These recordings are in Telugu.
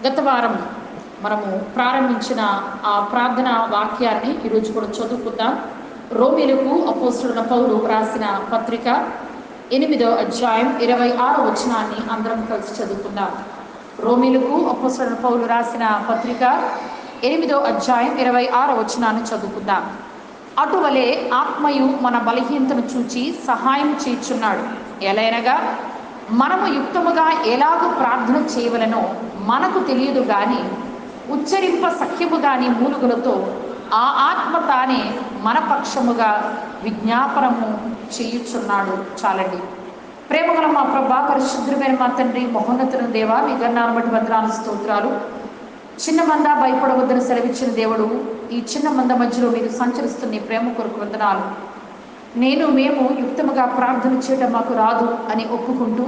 గత వారం మనము ప్రారంభించిన ఆ ప్రార్థన వాక్యాన్ని ఈరోజు కూడా చదువుకుందాం. రోమీలకు అపోస్తలుడైన పౌలు రాసిన పత్రిక 8వ అధ్యాయం 26వ వచనాన్ని అందరం కలిసి చదువుకుందాం. రోమీలకు అపోస్తలుడైన పౌలు రాసిన పత్రిక 8వ అధ్యాయం 26వ వచనాన్ని చదువుకుందాం. అటువలే ఆత్మయు మన బలహీనతను చూచి సహాయం చేయుచున్నాడు. ఎలైనగా మనము యుక్తముగా ఎలాగో ప్రార్థన చేయవలనో మనకు తెలియదు గాని ఉచ్చరింప సఖ్యము గాని మూలుగులతో ఆ ఆత్మ తానే మన పక్షముగా విజ్ఞాపనము చేయుచున్నాడు. చాలండి. ప్రేమగల మా ప్రభా, పరిశుద్ధమైన మా తండ్రి, మహోన్నతుని దేవా, మీ గన్నాను బట్టి వందనాలు, స్తోత్రాలు. చిన్న మంద భయపడవద్దని సెలవిచ్చిన దేవుడు, ఈ చిన్న మంద మధ్యలో మీరు సంచరిస్తున్న ఈ ప్రేమ కొరకు వందనాలు. మేము యుక్తముగా ప్రార్థన చేయడం మాకు రాదు అని ఒప్పుకుంటూ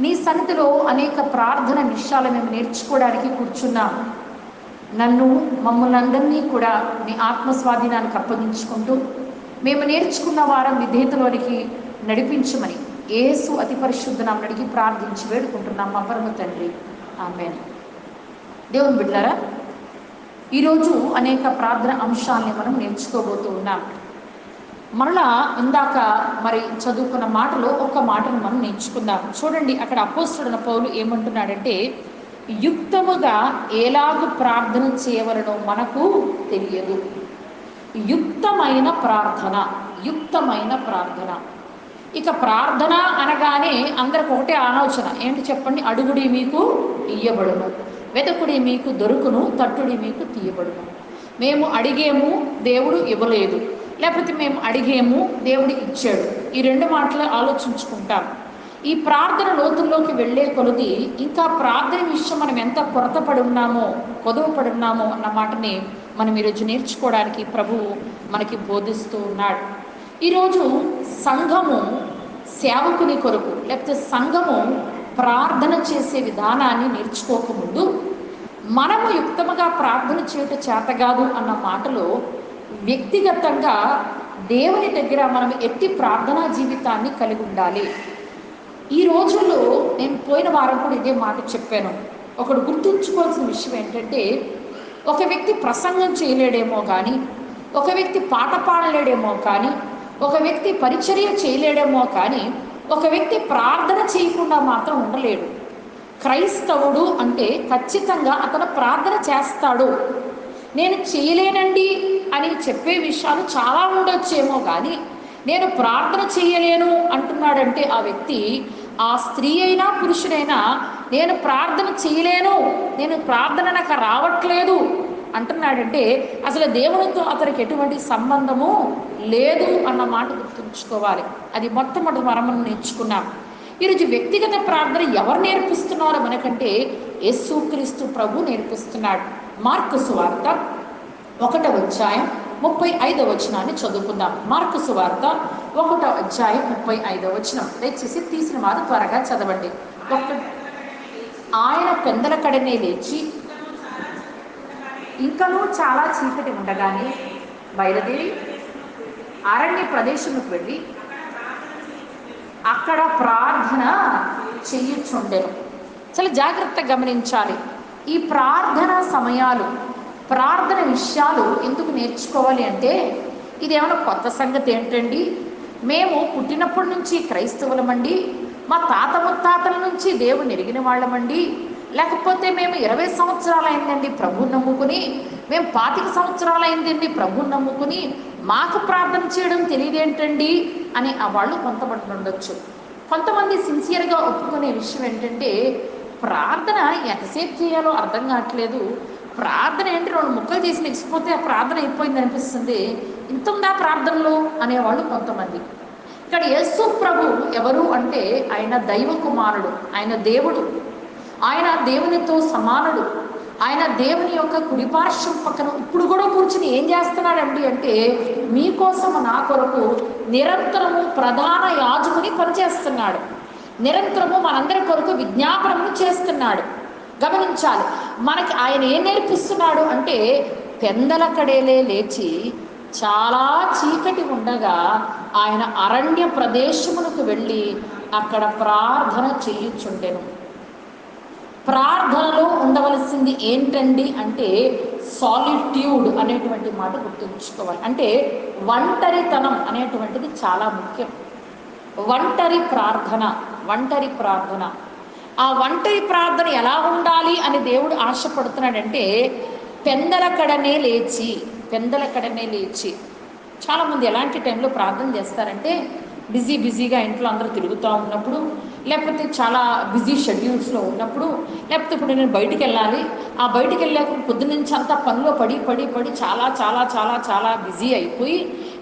నీ సన్నిధిలో అనేక ప్రార్థన విషయాలు మేము నేర్చుకోవడానికి కూర్చున్నాం. మమ్మల్ని అందరినీ కూడా నీ ఆత్మస్వాధీనానికి అప్పగించుకుంటూ మేము నేర్చుకున్న వారం విధేయతలోనికి నడిపించమని యేసు అతి పరిశుద్ధ నామమున అడిగి ప్రార్థించి వేడుకుంటున్నాం మా పరమ తండ్రి, ఆమేన్. దేవుని బిడ్డలారా, ఈరోజు అనేక ప్రార్థన అంశాలని మనం నేర్చుకోబోతూ ఉన్నాం. మరలా ఇందాక చదువుకున్న మాటలో ఒక మాటను మనం నేర్చుకుందాం. చూడండి, అక్కడ అపోస్తలుడైన పౌలు ఏమంటున్నాడంటే, యుక్తముగా ఎలాగ ప్రార్థన చేయవలనో మనకు తెలియదు. యుక్తమైన ప్రార్థన. ఇక ప్రార్థన అనగానే అందరికి ఒకటే ఆలోచన ఏంటి చెప్పండి? అడుగుడి మీకు ఇయ్యబడును, వెతకుడి మీకు దొరుకును, తట్టుడి మీకు తీయబడును. మేము అడిగేము, దేవుడు ఇవ్వలేదు, లేకపోతే మేము అడిగేము, దేవుడు ఇచ్చాడు. ఈ రెండు మాటలు ఆలోచించుకుంటాం. ఈ ప్రార్థన లోతుల్లోకి వెళ్ళే కొలది ఇంకా ప్రార్థన విషయం మనం ఎంత కొరతపడి ఉన్నామో, కొదవపడి ఉన్నామో అన్న మాటని మనం ఈరోజు నేర్చుకోవడానికి ప్రభువు మనకి బోధిస్తూ ఉన్నాడు. ఈరోజు సంఘము సేవకుని కొరకు, లేకపోతే సంఘము ప్రార్థన చేసే విధానాన్ని నేర్చుకోకముందు మనము యుక్తముగా ప్రార్థన చేయట చేతగాదు అన్న మాటలో వ్యక్తిగతంగా దేవుని దగ్గర మనం ఎట్టి ప్రార్థనా జీవితాన్ని కలిగి ఉండాలి. ఈ రోజుల్లో నేను పోయిన వారం కూడా ఇదే మాట చెప్పాను. ఒకడు గుర్తుంచుకోవాల్సిన విషయం ఏంటంటే, ఒక వ్యక్తి ప్రసంగం చేయలేడేమో కానీ, ఒక వ్యక్తి పాట పాడలేడేమో కానీ, ఒక వ్యక్తి పరిచర్య చేయలేడేమో కానీ, ఒక వ్యక్తి ప్రార్థన చేయకుండా మాత్రం ఉండలేడు. క్రైస్తవుడు అంటే ఖచ్చితంగా అతను ప్రార్థన చేస్తాడు. నేను చేయలేనండి అని చెప్పే విషయాలు చాలా ఉండొచ్చేమో కానీ, నేను ప్రార్థన చేయలేను అంటున్నాడంటే ఆ వ్యక్తి, ఆ స్త్రీ అయినా పురుషుడైనా, నేను ప్రార్థన చేయలేను, నేను ప్రార్థన నాకు రావట్లేదు అంటున్నాడంటే అసలు దేవునితో అతనికి ఎటువంటి సంబంధము లేదు అన్న మాట గుర్తుంచుకోవాలి. అది మొట్టమొదటి మనం నేర్చుకున్నాం. ఈరోజు వ్యక్తిగత ప్రార్థన ఎవరు నేర్పిస్తున్నారో మనకంటే యేసుక్రీస్తు ప్రభు నేర్పిస్తున్నాడు. మార్కు సువార్త 1వ అధ్యాయం 35వ వచనాన్ని చదువుకుందాం. మార్కు సువార్త 1వ అధ్యాయం 35వ వచనం. దయచేసి తీసిన వారు త్వరగా చదవండి. ఆయన పెందల కడనే లేచి ఇంకనూ చాలా చీకటి ఉండగానే బయలుదేరి అరణ్య ప్రదేశంలోకి వెళ్ళి అక్కడ ప్రార్థన చెయ్యుచుండెను. చాలా జాగ్రత్తగా గమనించాలి. ఈ ప్రార్థన సమయాలు, ప్రార్థన విషయాలు ఎందుకు నేర్చుకోవాలి అంటే, ఇదేమైనా కొత్త సంగతి ఏంటండి? మేము పుట్టినప్పటి నుంచి క్రైస్తవులమండి, మా తాత ముత్తాతల నుంచి దేవుని ఎరిగిన వాళ్ళమండి, లేకపోతే మేము 20 సంవత్సరాలు అయిందండి ప్రభువుని నమ్ముకుని, మేము 25 సంవత్సరాలు అయిందండి ప్రభువుని నమ్ముకుని, మాకు ప్రార్థన చేయడం తెలియదేంటండి అని వాళ్ళు కొంతమంది ఉండొచ్చు. కొంతమంది సిన్సియర్గా ఒప్పుకునే విషయం ఏంటంటే, ప్రార్థన ఎంతసేపు చేయాలో అర్థం కావట్లేదు, ప్రార్థన ఏంటి 2 ముక్కలు చేసి నెక్కిపోతే ఆ ప్రార్థన అయిపోయింది అనిపిస్తుంది, ఇంత ఉందా ప్రార్థనలో అనేవాళ్ళు కొంతమంది. ఇక్కడ యేసు ప్రభు ఎవరు అంటే, ఆయన దైవ కుమారుడు, ఆయన దేవుడు, ఆయన దేవునితో సమానుడు, ఆయన దేవుని యొక్క కుడిపార్శ్వం పక్కన ఇప్పుడు కూడా కూర్చుని ఏం చేస్తున్నాడండి అంటే, మీకోసం నా కొరకు నిరంతరము ప్రధాన యాజకుని పనిచేస్తున్నాడు, నిరంతరము మనందరి కొరకు విజ్ఞాపనము చేస్తున్నాడు. గమనించాలి, మనకి ఆయన ఏం నేర్పిస్తున్నాడు అంటే, పెందల కడేలే లేచి చాలా చీకటి ఉండగా ఆయన అరణ్య ప్రదేశమునకు వెళ్ళి అక్కడ ప్రార్థన చేయుచుండెను. ప్రార్థనలో ఉండవలసిన ఉండవలసింది ఏంటండి అంటే సాలిట్యూడ్ అనేటువంటి మాట గుర్తుంచుకోవాలి. అంటే ఒంటరితనం అనేటువంటిది చాలా ముఖ్యం. ఒంటరి ప్రార్థన, ఒంటరి ప్రార్థన. ఆ ఒంటరి ప్రార్థన ఎలా ఉండాలి అని దేవుడు ఆశపడుతున్నాడంటే పెందలకడనే లేచి చాలామంది ఎలాంటి టైంలో ప్రార్థన చేస్తారంటే బిజీగా ఇంట్లో అందరూ తిరుగుతూ ఉన్నప్పుడు, లేకపోతే చాలా బిజీ షెడ్యూల్స్లో ఉన్నప్పుడు, లేకపోతే ఇప్పుడు నేను బయటికి వెళ్ళాలి, ఆ బయటికి వెళ్ళాక పొద్దునుంచి అంతా పనిలో పడి చాలా చాలా చాలా చాలా బిజీ అయిపోయి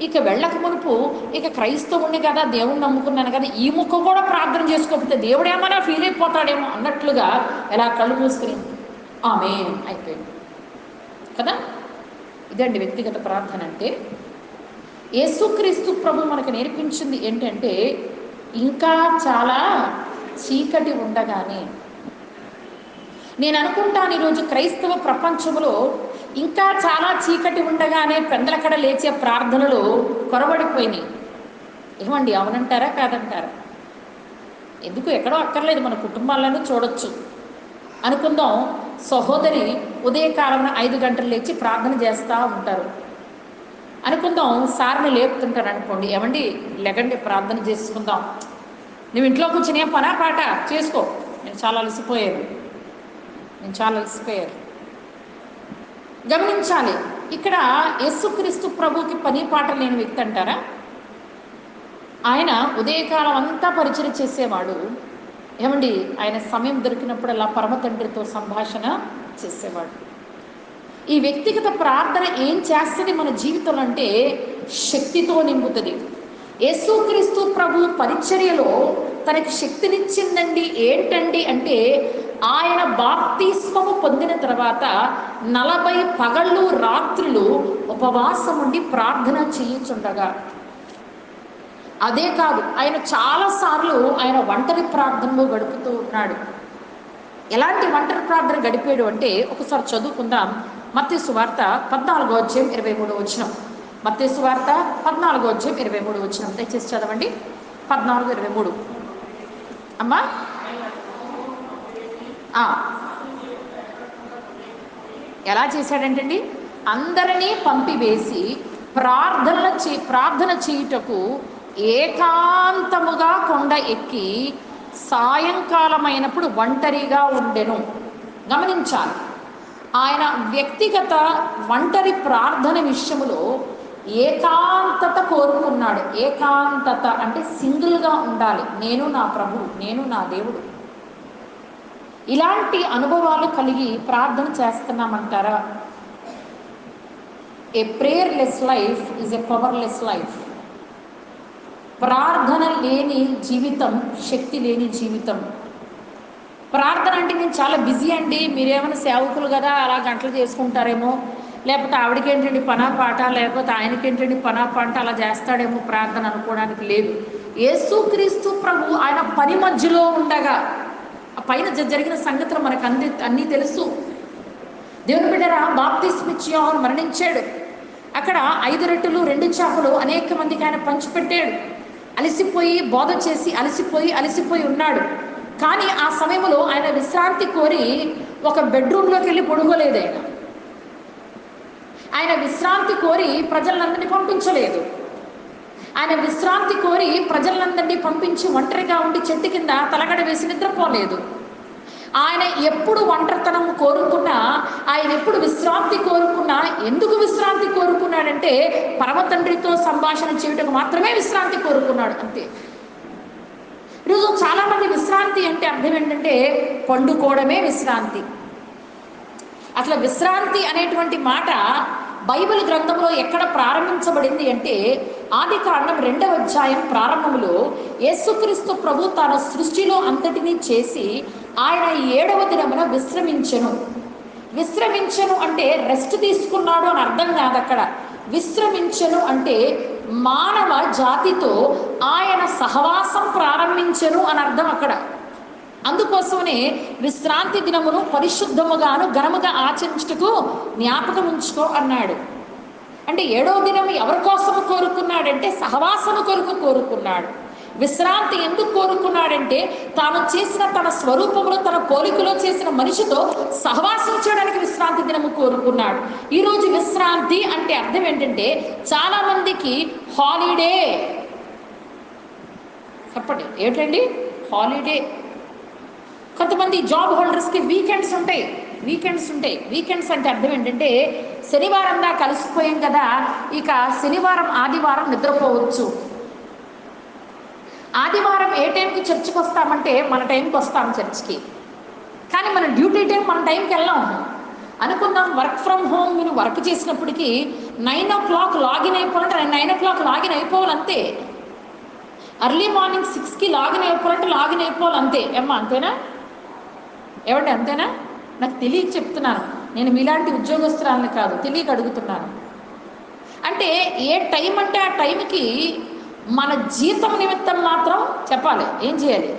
ఇక వెళ్ళక మునుపు ఇక క్రైస్తవుని కదా, దేవుణ్ణి నమ్ముకున్నాను కదా, ఈ ముఖం కూడా ప్రార్థన చేసుకోకపోతే దేవుడు ఏమైనా ఫీల్ అయిపోతాడేమో అన్నట్లుగా ఎలా కళ్ళు మూసుకుని ఆమేన్ అయిపోయింది కదా. ఇదండి వ్యక్తిగత ప్రార్థన అంటే. యేసుక్రీస్తు ప్రభు మనకు నేర్పించింది ఏంటంటే ఇంకా చాలా చీకటి ఉండగానే, నేను అనుకుంటాను ఈరోజు క్రైస్తవ ప్రపంచంలో ఇంకా చాలా చీకటి ఉండగానే పెందలకడ లేచే ప్రార్థనలు కొరబడిపోయినాయి. ఏమండి, అవునంటారా కాదంటారా? ఎందుకు ఎక్కడో అక్కర్లేదు, మన కుటుంబాలను చూడొచ్చు. అనుకుందాం, సహోదరి ఉదయకాలం 5 గంటలు లేచి ప్రార్థన చేస్తూ ఉంటారు అనుకుందాం. సార్ని లేపుతుంటారు అనుకోండి, ఏమండి లెగండి ప్రార్థన చేసుకుందాం. నువ్వు ఇంట్లో కూర్చుని ఏం పనా పాట చేసుకో, నేను చాలా అలసిపోయాను. గమనించాలి, ఇక్కడ యేసుక్రీస్తు ప్రభుకి పని పాట లేని వ్యక్తి అంటారా? ఆయన ఉదయకాలం అంతా పరిచయం చేసేవాడు. ఏమండి, ఆయన సమయం దొరికినప్పుడల్లా పరమ తండ్రితో సంభాషణ చేసేవాడు. ఈ వ్యక్తిగత ప్రార్థన ఏం చేస్తుంది మన జీవితంలో అంటే శక్తితో నింపుతుంది. యేసుక్రీస్తు ప్రభు పరిచర్యలో తనకి శక్తినిచ్చిందండి ఏంటండి అంటే ఆయన బాప్తిస్మము పొందిన తర్వాత 40 పగళ్ళు రాత్రులు ఉపవాసం ఉండి ప్రార్థన చేయుచుండగా, అదే కాదు ఆయన చాలాసార్లు ఆయన ఒంటరి ప్రార్థనలో గడుపుతూ ఉన్నాడు. ఎలాంటి ఒంటరి ప్రార్థన గడిపాడు అంటే ఒకసారి చదువుకుందాం. మత్తయి సువార్త 14:23. మత్తయి సువార్త 14:23. దయచేసి చదవండి. 14:23 అమ్మా. ఎలా చేశాడంటండి? అందరినీ పంపివేసి ప్రార్థన చేయుటకు ఏకాంతముగా కొండ ఎక్కి సాయంకాలమైనప్పుడు ఒంటరిగా ఉండెను. గమనించాలి, ఆయన వ్యక్తిగత ఒంటరి ప్రార్థన విషయంలో ఏకాంతత కోరుకున్నాడు. ఏకాంతత అంటే సింగిల్గా ఉండాలి. నేను నా ప్రభువు, నేను నా దేవుడు. ఇలాంటి అనుభవాలు కలిగి ప్రార్థన చేస్తున్నామంటారా? A prayerless life is a powerless life. ప్రార్థన లేని జీవితం శక్తి లేని జీవితం. ప్రార్థన అంటే నేను చాలా బిజీ అండి, మీరేమైనా సేవకులు కదా అలా గంటలు చేసుకుంటారేమో, లేకపోతే ఆవిడకేంటండి పనా పాట, లేకపోతే ఆయనకేంటండి పనా పాట, అలా చేస్తాడేమో ప్రార్థన అనుకోవడానికి లేదు. యేసుక్రీస్తు ప్రభు ఆయన పని మధ్యలో ఉండగా ఆ పైన జరిగిన సంగతులు మనకు అన్నీ తెలుసు. దేవుని బిడ్డరా, బాప్తిస్మ ఇచ్చి యోహాను మరణించాడు. అక్కడ 5 రొట్టెలు 2 చేపలు అనేక మందికి ఆయన పంచిపెట్టాడు. అలసిపోయి బోధ చేసి అలసిపోయి ఉన్నాడు. కానీ ఆ సమయంలో ఆయన విశ్రాంతి కోరి ఒక బెడ్రూమ్లోకి వెళ్ళి పడుకోలేదు. ఆయన విశ్రాంతి కోరి ప్రజలందరినీ పంపించలేదు. ఆయన విశ్రాంతి కోరి ప్రజలందరినీ పంపించి ఒంటరిగా ఉండి చెట్టు కింద తలగడ వేసి నిద్రపోలేదు. ఆయన ఎప్పుడు ఒంటరితనం కోరుకున్నా, ఆయన ఎప్పుడు విశ్రాంతి కోరుకున్నా, ఎందుకు విశ్రాంతి కోరుకున్నాడంటే పరమ తండ్రితో సంభాషణ చేయటకు మాత్రమే విశ్రాంతి కోరుకున్నాడు, అంతే. ఈరోజు చాలామంది విశ్రాంతి అంటే అర్థం ఏంటంటే పండుకోవడమే విశ్రాంతి. అసలు విశ్రాంతి అనేటువంటి మాట బైబిల్ గ్రంథంలో ఎక్కడ ప్రారంభించబడింది అంటే ఆదికాండం 2వ అధ్యాయం ప్రారంభంలో యేసుక్రీస్తు ప్రభు తన సృష్టిలో అంతటినీ చేసి ఆయన 7వ దినమున విశ్రమించెను అంటే రెస్ట్ తీసుకున్నాడు అని అర్థం కాదు. అక్కడ విశ్రమించెను అంటే మానవ జాతితో ఆయన సహవాసం ప్రారంభించెను అని అర్థం అక్కడ. అందుకోసమనే విశ్రాంతి దినమును పరిశుద్ధముగాను ఘనముగా ఆచరించుటకు జ్ఞాపకం ఉంచుకో అన్నాడు. అంటే 7వ దినం ఎవరి కోసము కోరుకున్నాడంటే సహవాసము కొరకు కోరుకున్నాడు. విశ్రాంతి ఎందుకు కోరుకున్నాడంటే తాను చేసిన తన స్వరూపంలో తన పోలికలో చేసిన మనిషితో సహవాసం చేయడానికి విశ్రాంతి దినము కోరుకున్నాడు. ఈరోజు విశ్రాంతి అంటే అర్థం ఏంటంటే చాలా మందికి హాలిడే. చెప్పండి ఏంటండి హాలిడే? కొంతమంది జాబ్ హోల్డర్స్కి వీకెండ్స్ ఉంటాయి. వీకెండ్స్ అంటే అర్థం ఏంటంటే శనివారం దా కలిసిపోయాం కదా, ఇక శనివారం ఆదివారం నిద్రపోవచ్చు. ఆదివారం ఏ టైంకి చర్చికి వస్తామంటే మన టైంకి వస్తాం చర్చికి, కానీ మన డ్యూటీ టైం మన టైంకి వెళ్ళాం అనుకుందాం. వర్క్ ఫ్రమ్ హోమ్ మీరు వర్క్ చేసినప్పటికీ 9 o'clock లాగిన్ అయిపోవాలంటే 9 o'clock లాగిన్ అయిపోవాలంతే. అర్లీ మార్నింగ్ 6కి లాగిన్ అయిపోవాలంటే లాగిన్ అయిపోవాలంతే. ఏమ్మా అంతేనా? ఏమంటే అంతేనా? నాకు తెలియక చెప్తున్నాను, నేను మీలాంటి ఉద్యోగస్తురాలని కాదు, తెలియక అడుగుతున్నాను. అంటే ఏ టైం అంటే ఆ టైంకి మన జీతం నిమిత్తం మాత్రం చెప్పాలి. ఏం చేయాలి?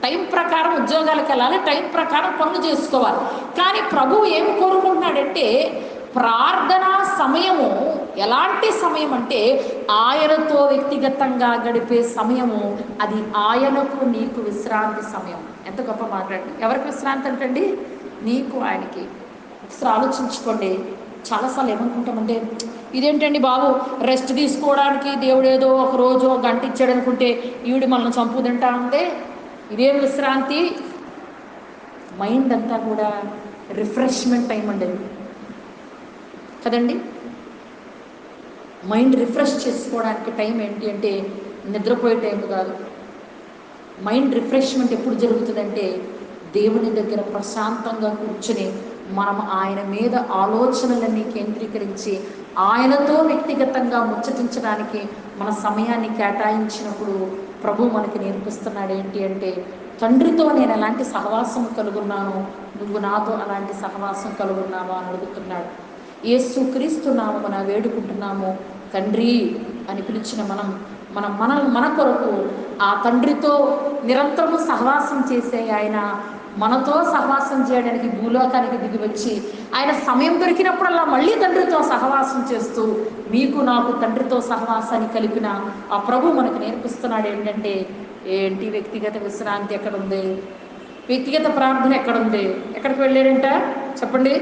టైం ప్రకారం ఉద్యోగాలకు వెళ్ళాలి, టైం ప్రకారం పనులు చేసుకోవాలి. కానీ ప్రభువు ఏం కోరుకుంటున్నాడంటే ప్రార్థనా సమయము ఎలాంటి సమయం అంటే ఆయనతో వ్యక్తిగతంగా గడిపే సమయము. అది ఆయనకు నీకు విశ్రాంతి సమయం. ఎంత గొప్ప మాట్లాడండి. ఎవరికి విశ్రాంతి అంటండి? నీకు ఆయనకి. ఒకసారి ఆలోచించుకోండి. చాలాసార్లు ఏమనుకుంటామంటే ఇదేంటండి బాబు, రెస్ట్ తీసుకోవడానికి దేవుడు ఏదో ఒక రోజు ఒక గంట ఇచ్చాడు అనుకుంటే ఈవిడ మనల్ని చంపు తింటా ఉందే, ఇదేం విశ్రాంతి? మైండ్ అంతా కూడా రిఫ్రెష్మెంట్ టైం అండి కదండి. మైండ్ రిఫ్రెష్ చేసుకోవడానికి టైం ఏంటి అంటే నిద్రపోయే టైం కాదు. మైండ్ రిఫ్రెష్మెంట్ ఎప్పుడు జరుగుతుందంటే దేవుని దగ్గర ప్రశాంతంగా కూర్చుని మనం ఆయన మీద ఆలోచనలన్నీ కేంద్రీకరించి ఆయనతో వ్యక్తిగతంగా ముచ్చటించడానికి మన సమయాన్ని కేటాయించినప్పుడు ప్రభు మనకి నేర్పిస్తున్నాడు ఏంటి అంటే తండ్రితో నేను ఎలాంటి సహవాసం కలుగున్నాను, నువ్వు నాతో అలాంటి సహవాసం కలుగున్నావా అని అడుగుతున్నాడు. యేసుక్రీస్తు నామమున వేడుకుంటున్నాము తండ్రి అని పిలిచిన మన కొరకు ఆ తండ్రితో నిరంతరము సహవాసం చేసే ఆయన మనతో సహవాసం చేయడానికి భూలోకానికి దిగి వచ్చి ఆయన సమయం దొరికినప్పుడల్లా మళ్ళీ తండ్రితో సహవాసం చేస్తూ మీకు నాకు తండ్రితో సహవాసాన్ని కలిపిన ఆ ప్రభు మనకు నేర్పిస్తున్నాడు ఏంటంటే ఏంటి వ్యక్తిగత విశ్రాంతి ఎక్కడుంది? వ్యక్తిగత ప్రార్థన ఎక్కడుంది? ఎక్కడికి వెళ్ళాడంట చెప్పండి?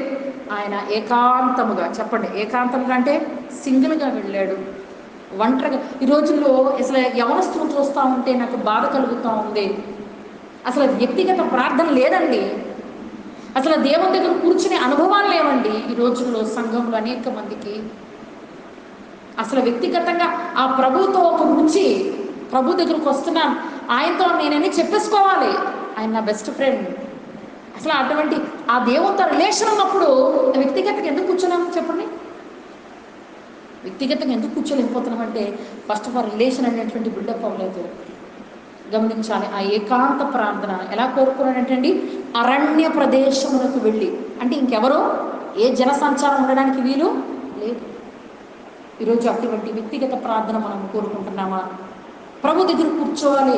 ఆయన ఏకాంతముగా, చెప్పండి ఏకాంతముగా అంటే సింగిల్గా వెళ్ళాడు, ఒంటరిగా. ఈ రోజుల్లో అసలు యవనస్తులు చూస్తూ ఉంటే నాకు బాధ కలుగుతూ ఉంది. అసలు వ్యక్తిగత ప్రార్థన లేదండి. అసలు దేవుని దగ్గర కూర్చునే అనుభవాలు లేవండి ఈ రోజుల్లో సంఘంలో అనేక మందికి. అసలు వ్యక్తిగతంగా ఆ ప్రభుతో ఒక రుచి, ప్రభు దగ్గరకు వస్తున్నాను, ఆయనతో నేనని చెప్పేసుకోవాలి, ఆయన నా బెస్ట్ ఫ్రెండ్. అసలు అటువంటి ఆ దేవునితో రిలేషన్ ఉన్నప్పుడు వ్యక్తిగతంగా ఎందుకు కూర్చున్నాం చెప్పండి? వ్యక్తిగతంగా ఎందుకు కూర్చోలేకపోతున్నామంటే ఫస్ట్ ఆఫ్ ఆల్ రిలేషన్ అనేటువంటి బిల్డప్ అవ్వలేదు. గమనించాలి. ఆ ఏకాంత ప్రార్థన ఎలా కోరుకున్నాడంటండి? అరణ్య ప్రదేశములకు వెళ్ళి, అంటే ఇంకెవరో ఏ జనసంచారం ఉండడానికి వీలు లేదు. ఈరోజు అటువంటి వ్యక్తిగత ప్రార్థన మనం కోరుకుంటున్నామా? ప్రభు దగ్గర కూర్చోవాలి.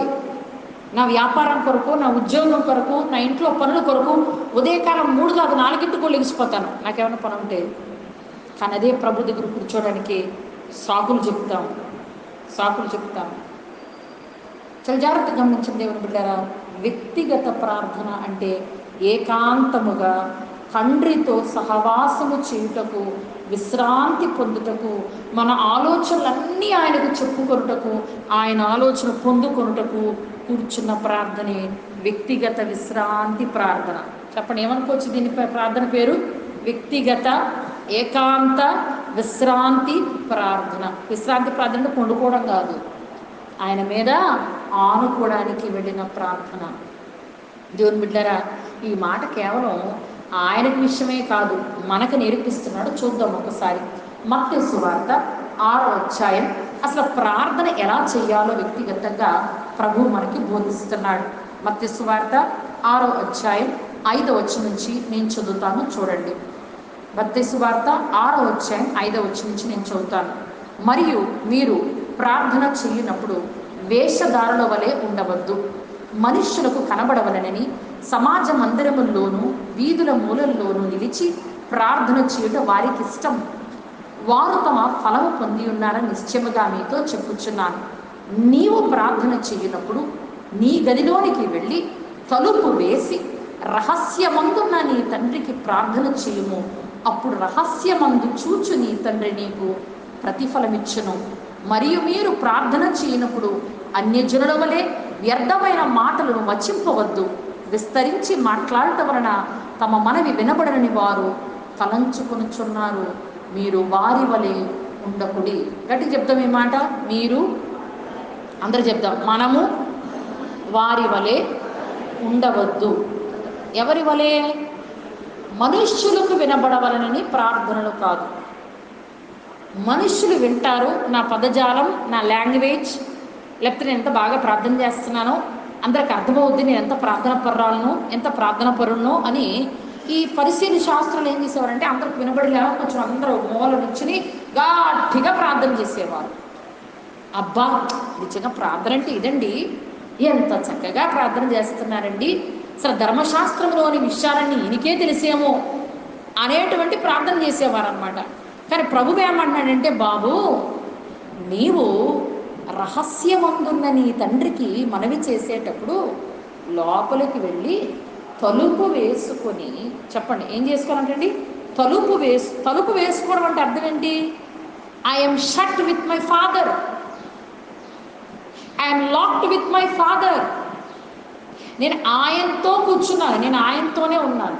నా వ్యాపారం కొరకు, నా ఉద్యోగం కొరకు, నా ఇంట్లో పనుల కొరకు ఉదయకాలం 3 కాదు 4 లెగిసిపోతాను నాకేమైనా పని ఉంటే. కానీ అదే ప్రభు దగ్గర కూర్చోడానికి సాకులు చెప్తాం. చాలా జాగ్రత్తగా గమనించండి దేవుని బిడ్డారా. వ్యక్తిగత ప్రార్థన అంటే ఏకాంతముగా తండ్రితో సహవాసము చేయుటకు, విశ్రాంతి పొందుటకు, మన ఆలోచనలన్నీ ఆయనకు చెప్పుకొనుటకు, ఆయన ఆలోచన పొందుకొనుటకు కూర్చున్న ప్రార్థనే వ్యక్తిగత విశ్రాంతి ప్రార్థన. చెప్పండి ఏమనుకోవచ్చు దీని ప్రార్థన పేరు? వ్యక్తిగత ఏకాంత విశ్రాంతి ప్రార్థన. విశ్రాంతి ప్రార్థన అంటే పండుకోవడం కాదు, ఆయన మీద ఆనుకోవడానికి వెళ్ళిన ప్రార్థన. దేవుని బిడ్డలారా, ఈ మాట కేవలం ఆయనకి విషయమే కాదు మనకు నేర్పిస్తున్నాడు. చూద్దాం ఒకసారి. మత్తయి సువార్త 6వ అధ్యాయం. అసలు ప్రార్థన ఎలా చేయాలో వ్యక్తిగతంగా ప్రభు మనకి బోధిస్తున్నాడు. మత్తయి సువార్త 6వ అధ్యాయం 5వ వచనం నుంచి నేను చదువుతాను, చూడండి. మత్తయి సువార్త 6వ అధ్యాయం 5వ వచనం నుంచి నేను చదువుతాను. మరియు మీరు ప్రార్థన చేయనప్పుడు వేషధారుల వలె ఉండవద్దు, మనుష్యులకు కనబడవలనని సమాజ మందిరముల్లోనూ వీధుల మూలల్లోనూ నిలిచి ప్రార్థన చేయుట వారికి ఇష్టం. వారు తమ ఫలము పొంది ఉన్నారని నిశ్చయముగా మీతో చెప్పుచున్నాను. నీవు ప్రార్థన చెయ్యినప్పుడు నీ గదిలోనికి వెళ్ళి తలుపు వేసి రహస్యమందున్న నీ తండ్రికి ప్రార్థన చేయుము. అప్పుడు రహస్యమందు చూచు నీ తండ్రి నీకు ప్రతిఫలమిచ్చును. మరియు మీరు ప్రార్థన చేయనప్పుడు అన్యజనుల వలె వ్యర్థమైన మాటలను వచింపవద్దు. విస్తరించి మాట్లాడటం వలన తమ మనవి వినబడని వారు తలంచుకొనుచున్నారు. మీరు వారి వలె ఉండకుడి. గట్టి చెప్తాం ఈ మాట. మీరు అందరు చెప్తాం. మనము వారి వలె ఉండవద్దు. ఎవరి వలె? మనుష్యులకు వినబడవలనని ప్రార్థనలు కాదు. మనుష్యులు వింటారు నా పదజాలం, నా లాంగ్వేజ్, లేకపోతే నేను ఎంత బాగా ప్రార్థన చేస్తున్నానో అందరికి అర్థమవుద్ది, నేను ఎంత ప్రార్థన పర్రాలను, ఎంత ప్రార్థన పరులను అని ఈ పరిశీలన శాస్త్రాలు ఏం చేసేవారంటే అందరికి వినబడేలా కొంచెం అందరూ మూల నుంచుని గట్టిగా ప్రార్థన చేసేవారు. అబ్బా నిజంగా ప్రార్థన అంటే ఇదండి, ఎంత చక్కగా ప్రార్థన చేస్తున్నారండి, అసలు ధర్మశాస్త్రంలోని విషయాలన్నీ ఈయనకే తెలిసేమో అనేటువంటి ప్రార్థన చేసేవారు అనమాట. కానీ ప్రభువు ఏమన్నాడంటే, బాబు నీవు రహస్యమందున్న నీ తండ్రికి మనవి చేసేటప్పుడు లోపలికి వెళ్ళి తలుపు వేసుకొని, చెప్పండి ఏం చేసుకోవాలంటండి? తలుపు వేసుకోవడం అంటే అర్థం ఏంటి? I'm shut with my father, I'm locked with my father. నేను ఆయనతో కూర్చున్నాను, నేను ఆయనతోనే ఉన్నాను,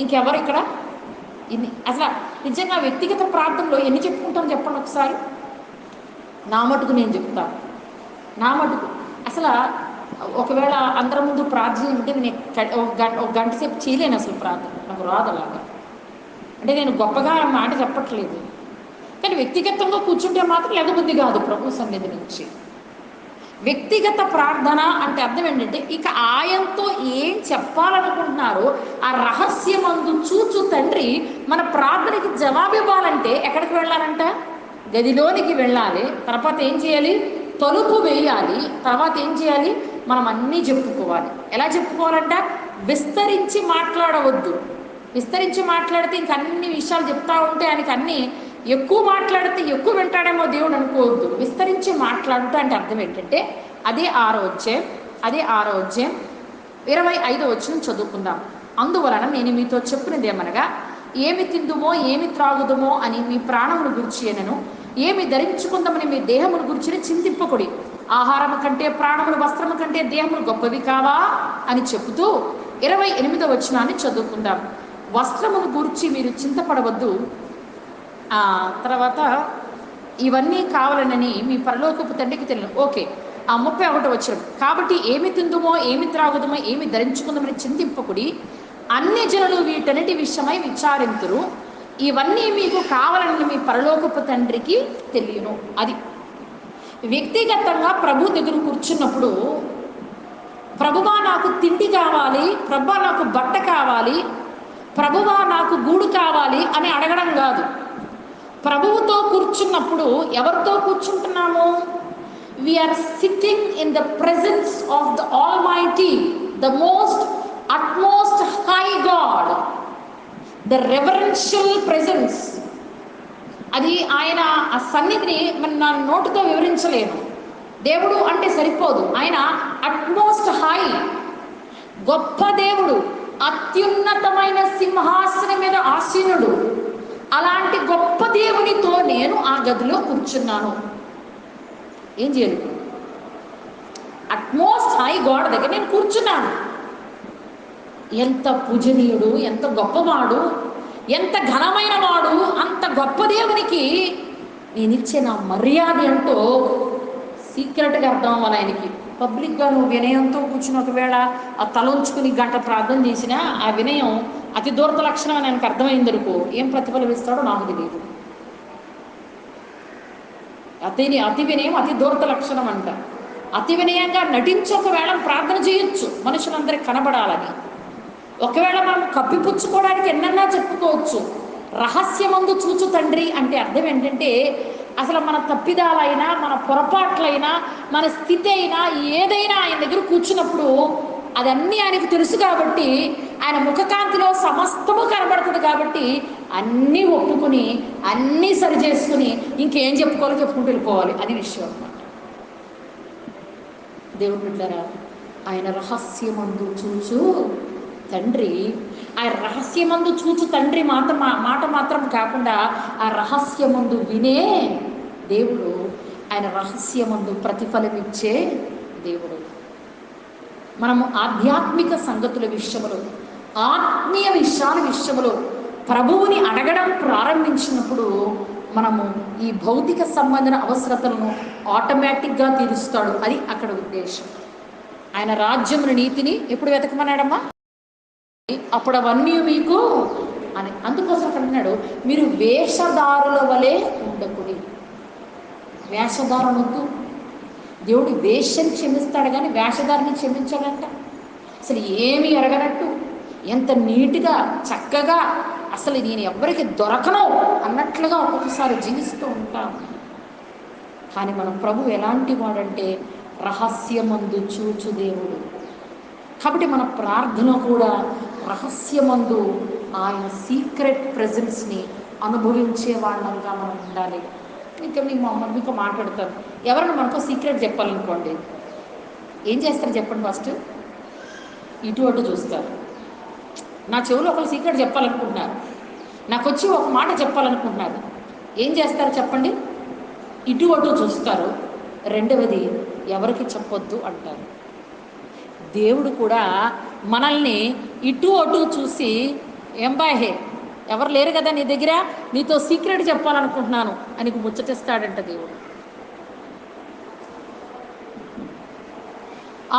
ఇంకెవరు ఇక్కడ? ఇన్ని అసలు నిజంగా వ్యక్తిగత ప్రార్థనలో ఎన్ని చెప్పుకుంటాను చెప్పండి ఒకసారి. నా మటుకు నేను చెప్తాను. నా మటుకు అసలు ఒకవేళ అందరి ముందు ప్రార్థన ఉంటే నేను ఒక గంట సేపు చేయలేను అసలు ప్రార్థన, నాకు రాదు అలాగా. అంటే నేను గొప్పగా మాట చెప్పట్లేదు, కానీ వ్యక్తిగతంగా కూర్చుంటే మాత్రం ఎగబుద్ధి కాదు ప్రభు సన్నిధి నుంచి. వ్యక్తిగత ప్రార్థన అంటే అర్థం ఏంటంటే, ఇక ఆయనతో ఏం చెప్పాలనుకుంటున్నారో ఆ రహస్యమందు చూచు తండ్రి మన ప్రార్థనకి జవాబు ఇవ్వాలంటే ఎక్కడికి వెళ్ళాలంట? గదిలోనికి వెళ్ళాలి. తర్వాత ఏం చేయాలి? తలుపు వేయాలి. తర్వాత ఏం చేయాలి? మనం అన్నీ చెప్పుకోవాలి. ఎలా చెప్పుకోవాలంట? విస్తరించి మాట్లాడవద్దు. విస్తరించి మాట్లాడితే ఇంక అన్ని విషయాలు చెప్తా ఉంటే ఆయనకి అన్నీ ఎక్కువ మాట్లాడితే ఎక్కువ వింటాడేమో దేవుడు అనుకోవద్దు. విస్తరించి మాట్లాడుతూ అంటే అర్థం ఏంటంటే, అదే 6వ అధ్యాయం 25వ వచనం చదువుకుందాం. అందువలన నేను మీతో చెప్పినది ఏమనగా, ఏమి తిందుమో ఏమి త్రాగుదమో అని మీ ప్రాణమును గుర్చియనను, ఏమి ధరించుకుందామని మీ దేహమును గుర్చిని చింతింపకుడి. ఆహారము కంటే ప్రాణములు, వస్త్రము కంటే దేహములు గొప్పవి కావా అని చెబుతూ 28వ వచనాన్ని చదువుకుందాం. వస్త్రమును గురించి మీరు చింతపడవద్దు. తర్వాత ఇవన్నీ కావాలనని మీ పరలోకపు తండ్రికి తెలియదు. ఓకే, 31వ వచనం. కాబట్టి ఏమి తిందుమో ఏమి త్రాగుదమో ఏమి ధరించుకుందామని చింతింపకుడి. అన్ని జనులు వీటన్నిటి విషయమై విచారింతురు. ఇవన్నీ మీకు కావాలని మీ పరలోకపు తండ్రికి తెలియను. అది వ్యక్తిగతంగా ప్రభు దగ్గర కూర్చున్నప్పుడు, ప్రభువా నాకు తిండి కావాలి, ప్రభువా నాకు బట్ట కావాలి, ప్రభువా నాకు గూడు కావాలి అని అడగడం కాదు. ప్రభువుతో కూర్చున్నప్పుడు ఎవరితో కూర్చుంటున్నాము? We're sitting in the presence of the Almighty, the most utmost high God, the reverential presence. అది ఆయన ఆ సన్నిధిని నా నోటితో వివరించలేను. దేవుడు అంటే సరిపోదు, ఆయన అట్మోస్ట్ హై, గొప్ప దేవుడు, అత్యున్నతమైన సింహాసనం మీద ఆసీనుడు. అలాంటి గొప్ప దేవునితో నేను ఆ గదిలో కూర్చున్నాను. ఏం చేయాలి? అట్మోస్ట్ హై గాడ్ దగ్గర నేను కూర్చున్నాను. ఎంత పూజనీయుడు, ఎంత గొప్పవాడు, ఎంత ఘనమైన వాడు, అంత గొప్ప దేవునికి నేను ఇచ్చే నా మర్యాద అంటూ సీక్రెట్గా అర్థం అవ్వాలి ఆయనకి. పబ్లిక్గా నువ్వు వినయంతో కూర్చుని ఒకవేళ ఆ తలంచుకుని గంట ప్రార్థన చేసినా ఆ వినయం అతి దూరత లక్షణం అని ఆయనకు అర్థమైంది అనుకో, ఏం ప్రతిఫలం ఇస్తాడో నాకు తెలియదు. అతి వినయం అతి దూరత లక్షణం అంట. అతి వినయంగా నటించి ఒకవేళ ప్రార్థన చేయొచ్చు మనుషులందరికీ కనబడాలని. ఒకవేళ మనం కప్పిపుచ్చుకోవడానికి ఎన్నన్నా చెప్పుకోవచ్చు. రహస్యమందు చూచు తండ్రి అంటే అర్థం ఏంటంటే, అసలు మన తప్పిదాలైనా, మన పొరపాట్లైనా, మన స్థితి అయినా ఏదైనా ఆయన దగ్గర కూర్చున్నప్పుడు అదన్నీ ఆయనకు తెలుసు కాబట్టి, ఆయన ముఖకాంతిలో సమస్తము కనబడుతుంది కాబట్టి అన్నీ ఒప్పుకుని అన్నీ సరి చేసుకుని ఇంకేం చెప్పుకోవాలో చెప్పుకుంటూ వెళ్ళిపోవాలి. అది విషయం అన్నమాట. దేవుని బిడ్డలారా, ఆయన రహస్యమందు చూచు తండ్రి, ఆ రహస్యమందు చూచు తండ్రి మాట మాత్రం కాకుండా ఆ రహస్యమందు వినే దేవుడు, ఆయన రహస్యమందు ప్రతిఫలమిచ్చే దేవుడు. మనము ఆధ్యాత్మిక సంగతుల విషయంలో, ఆత్మీయ విషయాల విషయంలో ప్రభువుని అడగడం ప్రారంభించినప్పుడు మనము ఈ భౌతిక సంబంధన అవసరతలను ఆటోమేటిక్గా తీరుస్తాడు. అది అక్కడ ఉద్దేశం. ఆయన రాజ్యముని నీతిని ఎప్పుడు వెతకమన్నాడమ్మా? అప్పుడు అవన్నీ మీకు అని. అందుకోసం అక్కడ అన్నాడు, మీరు వేషధారుల వలె ఉండకుడి. వేషధారణొద్దు. దేవుడు వేషని క్షమిస్తాడు కానీ వేషధారిని క్షమించాడంట. అసలు ఏమీ ఎరగనట్టు, ఎంత నీట్గా చక్కగా, అసలు నేను ఎవరికి దొరకను అన్నట్లుగా ఒక్కొక్కసారి జీవిస్తూ ఉంటాం. కానీ మన ప్రభు ఎలాంటి వాడంటే రహస్యమందు చూచు దేవుడు. కాబట్టి మన ప్రార్థన కూడా రహస్యమందు ఆయన సీక్రెట్ ప్రెజెన్స్ని అనుభవించే వాళ్ళంగా మనం ఉండాలి. ఇంకా మీకు మాట్లాడతాను, ఎవరైనా మనకు సీక్రెట్ చెప్పాలనుకోండి, ఏం చేస్తారు చెప్పండి? ఫస్ట్ ఇటు అటు చూస్తారు. నా చెవులో ఒకరు సీక్రెట్ చెప్పాలనుకుంటున్నారు, నాకు వచ్చి ఒక మాట చెప్పాలనుకుంటున్నారు, ఏం చేస్తారు చెప్పండి? ఇటు అటు చూస్తారు. రెండవది, ఎవరికి చెప్పొద్దు అంటారు. దేవుడు కూడా మనల్ని ఇటు అటు చూసి, ఏం బాహే, ఎవరు లేరు కదా నీ దగ్గర, నీతో సీక్రెట్ చెప్పాలనుకుంటున్నాను అని ముచ్చటిస్తాడంట దేవుడు.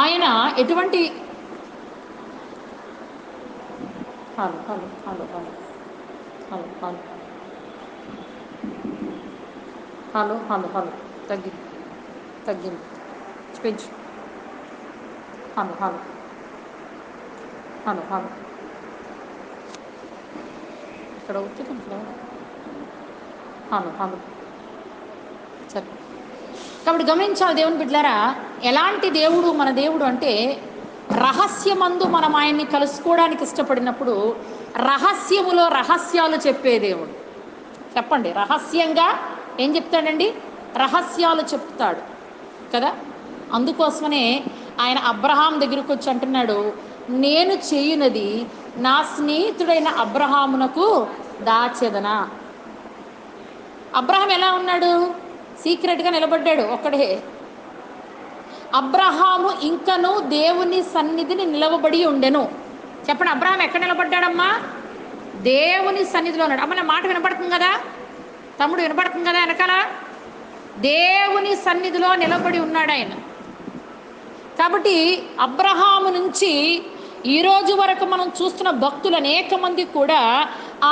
ఆయన ఎటువంటి hello hello hello hello hello hello hello hello hello తగ్గింది తగ్గింది పెంచు. హలో హలో హలో హలో ఇక్కడ అవుతుంది. హలో హలో సరే. కాబట్టి గమనించాలి దేవుని బిడ్డలారా, ఎలాంటి దేవుడు మన దేవుడు అంటే, రహస్యమందు మనం ఆయన్ని కలుసుకోవడానికి ఇష్టపడినప్పుడు రహస్యములో రహస్యాలు చెప్పే దేవుడు. చెప్పండి, రహస్యంగా ఏం చెప్తాడండి? రహస్యాలు చెప్తాడు కదా. అందుకోసమనే ఆయన అబ్రహాం దగ్గరికి వచ్చి అంటున్నాడు, నేను చేయునది నా స్నేహితుడైన అబ్రహామునకు దాచెదనా. అబ్రహాం ఎలా ఉన్నాడు? సీక్రెట్గా నిలబడ్డాడు ఒక్కడే. అబ్రహాము ఇంకను దేవుని సన్నిధిని నిలవబడి ఉండెను. చెప్పండి, అబ్రహాం ఎక్కడ నిలబడ్డాడమ్మా? దేవుని సన్నిధిలో ఉన్నాడు. అమ్మ నా మాట వినపడుతుంది కదా తమ్ముడు? వినపడుతుంది కదా వెనకాల? దేవుని సన్నిధిలో నిలబడి ఉన్నాడు ఆయన. కాబట్టి అబ్రహాము నుంచి ఈరోజు వరకు మనం చూస్తున్న భక్తులు అనేక మంది కూడా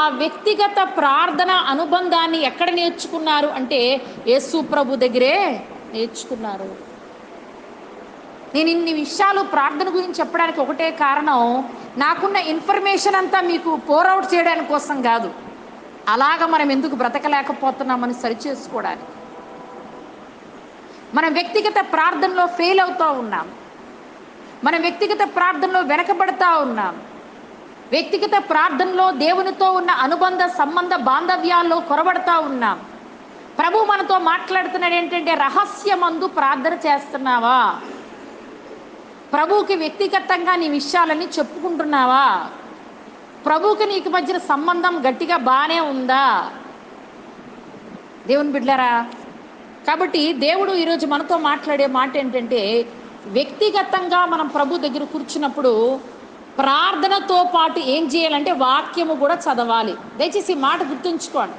ఆ వ్యక్తిగత ప్రార్థన అనుబంధాన్ని ఎక్కడ నేర్చుకున్నారు అంటే యేసు ప్రభు దగ్గరే నేర్చుకున్నారు. నేను ఇన్ని విషయాలు ప్రార్థన గురించి చెప్పడానికి ఒకటే కారణం, నాకున్న ఇన్ఫర్మేషన్ అంతా మీకు పోర్ అవుట్ చేయడానికి కోసం కాదు, అలాగ మనం ఎందుకు బ్రతకలేకపోతున్నామని సరిచేసుకోవడానికి. మనం వ్యక్తిగత ప్రార్థనలో ఫెయిల్ అవుతూ ఉన్నాం, మనం వ్యక్తిగత ప్రార్థనలో వెనకబడతా ఉన్నాం, వ్యక్తిగత ప్రార్థనలో దేవునితో ఉన్న అనుబంధ సంబంధ బాంధవ్యాల్లో కొరబడతా ఉన్నాం. ప్రభు మనతో మాట్లాడుతున్నాడు ఏంటంటే, రహస్యమందు ప్రార్థన చేస్తున్నావా? ప్రభువుకి వ్యక్తిగతంగా నీ విషయాలన్నీ చెప్పుకుంటున్నావా? ప్రభువుకి నీకు మధ్యన సంబంధం గట్టిగా బాగానే ఉందా? దేవుని బిడ్డలారా, కాబట్టి దేవుడు ఈరోజు మనతో మాట్లాడే మాట ఏంటంటే, వ్యక్తిగతంగా మనం ప్రభు దగ్గర కూర్చున్నప్పుడు ప్రార్థనతో పాటు ఏం చేయాలంటే వాక్యము కూడా చదవాలి. దయచేసి ఈ మాట గుర్తుంచుకోండి.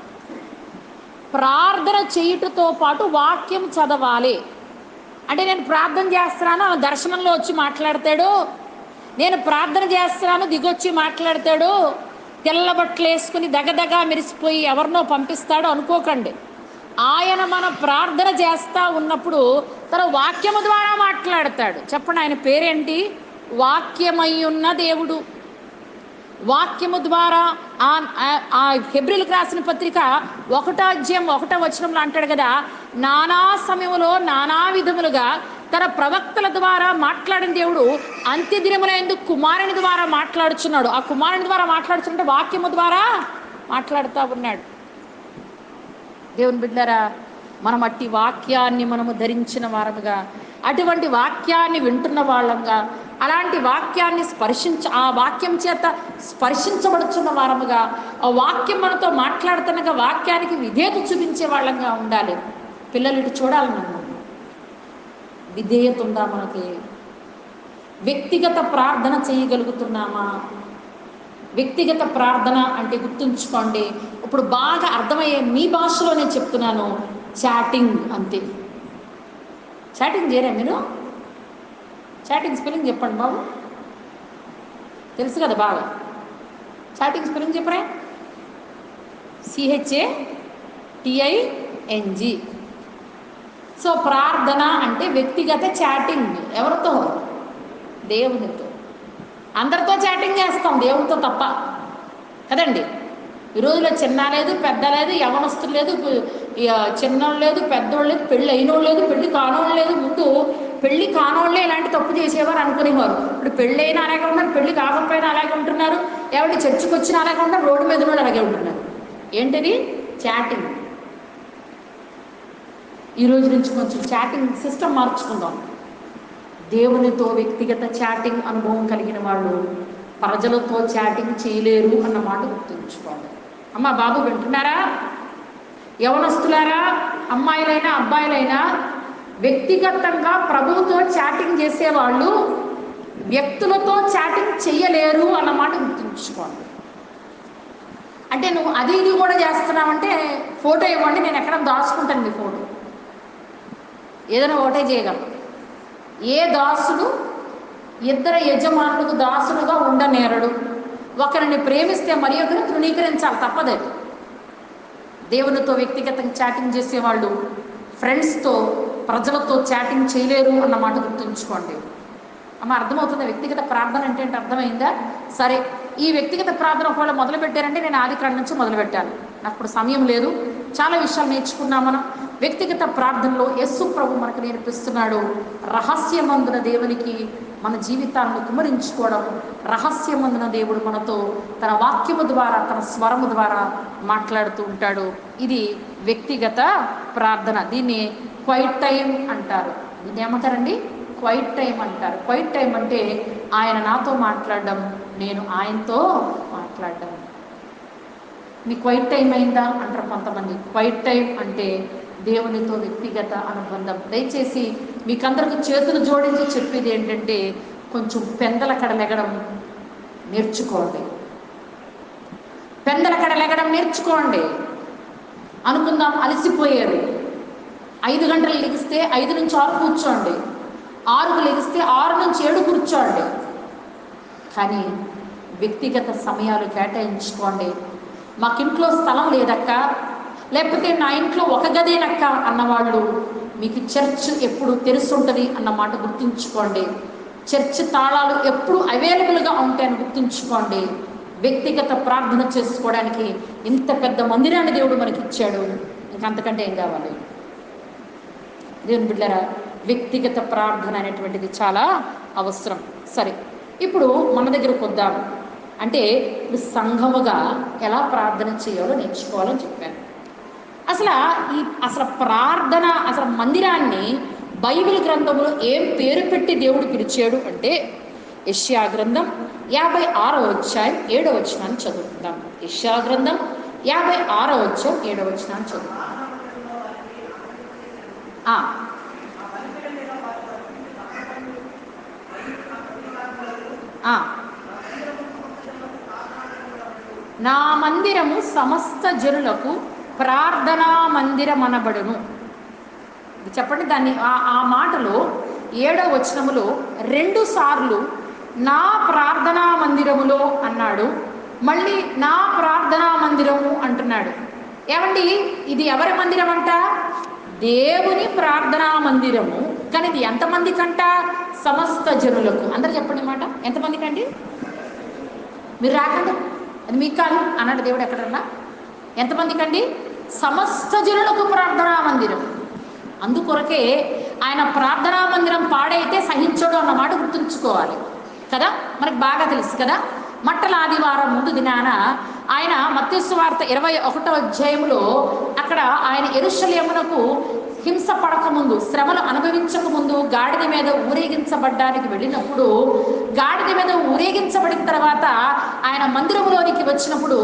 ప్రార్థన చేయుటతో పాటు వాక్యం చదవాలి. అంటే నేను ప్రార్థన చేస్తున్నాను, దర్శనంలో వచ్చి మాట్లాడతాడు, నేను ప్రార్థన చేస్తున్నాను దిగొచ్చి మాట్లాడతాడు, తెల్లబట్టలు వేసుకుని దగదగా మెరిసిపోయి ఎవరినో పంపిస్తాడు అనుకోకండి. ఆయన మన ప్రార్థన చేస్తూ ఉన్నప్పుడు తన వాక్యము ద్వారా మాట్లాడతాడు. చెప్పండి, ఆయన పేరేంటి? వాక్యమై ఉన్న దేవుడు. వాక్యము ద్వారా ఆ హెబ్రీలకు రాసిన పత్రిక 1వ అధ్యాయం 1వ వచనంలో అంటాడు కదా, నానా సమయంలో నానా విధములుగా తన ప్రవక్తల ద్వారా మాట్లాడిన దేవుడు అంత్యదినముల యందు కుమారుని ద్వారా మాట్లాడుచున్నాడు. ఆ కుమారుని ద్వారా మాట్లాడుచుంటే వాక్యము ద్వారా మాట్లాడుతూ ఉన్నాడు. దేవుని బిడ్డలారా, మనం అట్టి వాక్యాన్ని మనము ధరించిన వారముగా అటువంటి వాక్యాన్ని వింటున్న వాళ్ళంగా, అలాంటి వాక్యాన్ని ఆ వాక్యం చేత స్పర్శించబడుతున్న వారముగా, ఆ వాక్యం మనతో మాట్లాడుతున్నగా వాక్యానికి విధేయత చూపించే వాళ్ళంగా ఉండాలి. పిల్లలు ఇటు చూడాలి. నన్ను విధేయత ఉందా మనకి? వ్యక్తిగత ప్రార్థన చేయగలుగుతున్నామా? వ్యక్తిగత ప్రార్థన అంటే గుర్తుంచుకోండి, ఇప్పుడు బాగా అర్థమయ్యే మీ భాషలో నేను చెప్తున్నాను, చాటింగ్ అంతే. చాటింగ్ చేయరా మీరు? చాటింగ్ స్పెల్లింగ్ చెప్పండి బాబు. తెలుసు కదా బాగా. చాటింగ్ స్పెల్లింగ్ చెప్పరా? CHATING. సో ప్రార్థన అంటే వ్యక్తిగత చాటింగ్. ఎవరితో? దేవునితో. అందరితో చాటింగ్ చేస్తాం, దేవునితో తప్ప కదండి. ఈ రోజులో చిన్న లేదు, పెద్ద లేదు, యవనస్తులు లేదు, చిన్నోళ్ళు లేదు, పెద్దోళ్ళు లేదు, పెళ్ళి అయినోళ్ళు లేదు, పెళ్ళి కానోళ్ళు లేదు. ముందు పెళ్ళి కానోళ్ళే ఇలాంటి తప్పు చేసేవారు అనుకునేవారు. ఇప్పుడు పెళ్ళి అయినా అలాగే ఉన్నారు, పెళ్ళి కాకపోయినా అలాగే ఉంటున్నారు. ఎవరి చర్చికి వచ్చినా అలాగే ఉంటారు, రోడ్డు మీద కూడా అలాగే ఉంటున్నారు. ఏంటిది? చాటింగ్. ఈ రోజు నుంచి కొంచెం చాటింగ్ సిస్టమ్ మార్చుకుందాం. దేవునితో వ్యక్తిగత చాటింగ్ అనుభవం కలిగిన వాళ్ళు ప్రజలతో చాటింగ్ చేయలేరు అన్నమాట గుర్తుంచుకోండి. అమ్మ బాబు వింటున్నారా? యవనస్తులారా, అమ్మాయిలైనా అబ్బాయిలైనా వ్యక్తిగతంగా ప్రభువుతో చాటింగ్ చేసేవాళ్ళు వ్యక్తులతో చాటింగ్ చేయలేరు అన్నమాట గుర్తుంచుకోండి. అంటే నువ్వు అది ఇది కూడా చేస్తున్నావంటే ఫోటో ఇవ్వండి, నేను ఎక్కడ దాచుకుంటాను మీ ఫోటో. ఏదైనా ఒకటే చేయగలను. ఏ దాసుడు ఇద్దరు యజమానులకు దాసులుగా ఉండనేరడు. ఒకరిని ప్రేమిస్తే మరి ఒకరిని తృణీకరించాలి, తప్పదు. దేవునితో వ్యక్తిగతంగా చాటింగ్ చేసేవాళ్ళు ఫ్రెండ్స్తో, ప్రజలతో చాటింగ్ చేయలేరు అన్నమాట గుర్తుంచుకోండి. అమ్మ అర్థమవుతుందా? వ్యక్తిగత ప్రార్థన అంటే అర్థమైందా? సరే, ఈ వ్యక్తిగత ప్రార్థన ఒకవేళ మొదలు పెట్టారంటే నేను ఆదికాండం నుంచి మొదలుపెట్టాను. నాకు ఇప్పుడు సమయం లేదు, చాలా విషయాలు నేర్చుకున్నాం మనం. వ్యక్తిగత ప్రార్థనలో యేసు ప్రభు మనకు నేర్పిస్తున్నాడు రహస్యమందున దేవునికి మన జీవితాలను కుమరించుకోవడం. రహస్యమందున దేవుడు మనతో తన వాక్యము ద్వారా, తన స్వరము ద్వారా మాట్లాడుతూ ఉంటాడు. ఇది వ్యక్తిగత ప్రార్థన. దీన్ని క్వైట్ టైం అంటారు. దీన్ని ఏమంటారండి? క్వైట్ టైం అంటారు. క్వైట్ టైం అంటే ఆయన నాతో మాట్లాడడం, నేను ఆయనతో మాట్లాడడం. మీ క్వైట్ టైం అయిందా అంటారు కొంతమంది. క్వైట్ టైం అంటే దేవునితో వ్యక్తిగత అనుబంధం. దయచేసి మీకందరికి చేతులు జోడించి చెప్పేది ఏంటంటే కొంచెం పెందల కడ లెగడం నేర్చుకోండి. పెందల కడ లెగడం నేర్చుకోండి. అనుకుందాం అలసిపోయారు, 5 గంటలు లెగిస్తే 5 నుంచి 6 కూర్చోండి, 6కు లెగిస్తే 6 నుంచి 7 కూర్చోండి. కానీ వ్యక్తిగత సమయాలు కేటాయించుకోండి. మాకింట్లో స్థలం లేదక్క, లేకపోతే నా ఇంట్లో ఒక గదేనక్క అన్నవాళ్ళు మీకు చర్చ్ ఎప్పుడు తెరుస్తుంటుంది అన్నమాట గుర్తుంచుకోండి. చర్చ్ తాళాలు ఎప్పుడు అవైలబుల్గా ఉంటాయని గుర్తుంచుకోండి. వ్యక్తిగత ప్రార్థన చేసుకోవడానికి ఇంత పెద్ద మందిరాన్ని దేవుడు మనకి ఇచ్చాడు, ఇంకంతకంటే ఏం కావాలి? దేవుని బిడ్డలారా, వ్యక్తిగత ప్రార్థన అనేటువంటిది చాలా అవసరం. సరే, ఇప్పుడు మన దగ్గరకు వద్దాం. అంటే ఇప్పుడు సంఘముగా ఎలా ప్రార్థన చేయాలో నేర్చుకోవాలని చెప్పాను. అసలు ప్రార్థన, అసలు మందిరాన్ని బైబిల్ గ్రంథంలో ఏం పేరు పెట్టి దేవుడు పిలిచాడు అంటే యెషయా గ్రంథం 56వ అధ్యాయం 7వ వచనాన్ని చదువుకుందాం. యెషయా గ్రంథం 56వ అధ్యాయం 7వ వచనాన్ని చదువుకుందాం. నా మందిరము సమస్త జనులకు ప్రార్థనా మందిరమనబడును. చెప్పండి దాన్ని. ఆ మాటలో 7వ వచనములో 2 సార్లు నా ప్రార్థనా మందిరములో అన్నాడు, మళ్ళీ నా ప్రార్థనా మందిరము అంటున్నాడు. ఏమండి, ఇది ఎవరి మందిరం అంట? దేవుని ప్రార్థనా మందిరము. కానీ ఇది ఎంతమందికంట? సమస్త జనులకు. అందరు చెప్పండి మాట. ఎంతమందికి అండి? మీరు రాకండి, అది మీకు కాదు అన్నాడు దేవుడు ఎక్కడన్నా. ఎంతమందికి అండి? సమస్త జనులకు ప్రార్థనా మందిరం. అందుకొరకే ఆయన ప్రార్థనా మందిరం పాడైతే సహించడు అన్నమాట గుర్తుంచుకోవాలి కదా. మనకు బాగా తెలుసు కదా. మట్టల ఆదివారం ముందు దినాన ఆయన మత్తయి సువార్త 21వ అధ్యాయంలో అక్కడ ఆయన యెరూషలేమునకు హింస పడకముందు, శ్రమలు అనుభవించకముందు గాడిద మీద ఊరేగించబడ్డానికి వెళ్ళినప్పుడు, గాడిద మీద ఊరేగించబడిన తర్వాత ఆయన మందిరంలోనికి వచ్చినప్పుడు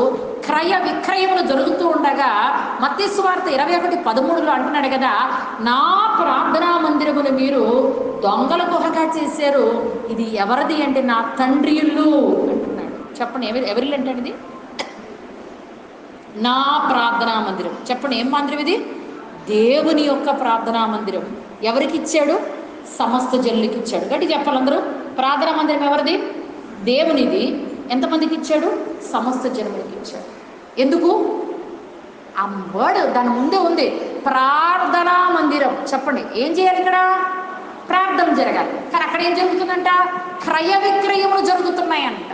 క్రయ విక్రయములు జరుగుతూ ఉండగా మత్తయి సువార్త 21:13 అంటున్నాడు కదా, నా ప్రార్థనా మందిరమును మీరు దొంగల గుహగా చేశారు, ఇది ఎవరిది అంటే నా తండ్రి ఇల్లు అంటున్నాడు. చెప్పండి, ఎవరిల్లు అంటే ఇది? నా ప్రార్థనా మందిరం. చెప్పండి, ఏం మందిరం ఇది? దేవుని యొక్క ప్రార్థనా మందిరం. ఎవరికి ఇచ్చాడు? సమస్త జనులకి ఇచ్చాడు. గట్టి చెప్పాలి అందరూ. ప్రార్థనా మందిరం ఎవరిది? దేవునిది. ఎంతమందికి ఇచ్చాడు? సమస్త జనులకి ఇచ్చాడు. ఎందుకు? ఆ వర్డ్ దాని ముందే ఉంది, ప్రార్థనా మందిరం. చెప్పండి, ఏం చేయాలి? ఇక్కడ ప్రార్థన జరగాలి. కానీ అక్కడ ఏం జరుగుతుందంట? క్రయ విక్రయములు జరుగుతున్నాయంట.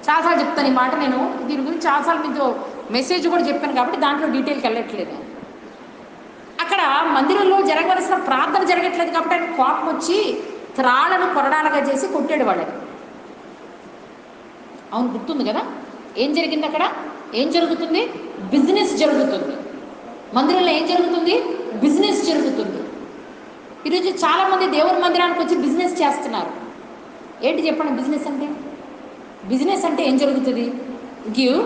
చాలాసార్లు చెప్తాను ఈ మాట. నేను దీని గురించి చాలాసార్లు మీతో మెసేజ్ కూడా చెప్పాను కాబట్టి దాంట్లో డీటెయిల్కి వెళ్ళట్లేదు. అక్కడ మందిరంలో జరగవలసిన ప్రార్థన జరగట్లేదు కాబట్టి ఆయన కోపం వచ్చి త్రాళ్ళను కొరడాలుగా చేసి కొట్టాడు వాళ్ళని. అవును, గుర్తుంది కదా? ఏం జరిగింది అక్కడ? ఏం జరుగుతుంది? బిజినెస్ జరుగుతుంది. మందిరంలో ఏం జరుగుతుంది? బిజినెస్ జరుగుతుంది. ఈరోజు చాలామంది దేవుని మందిరానికి వచ్చి బిజినెస్ చేస్తున్నారు. ఏంటి చెప్పండి బిజినెస్ అంటే? బిజినెస్ అంటే ఏం జరుగుతుంది? Give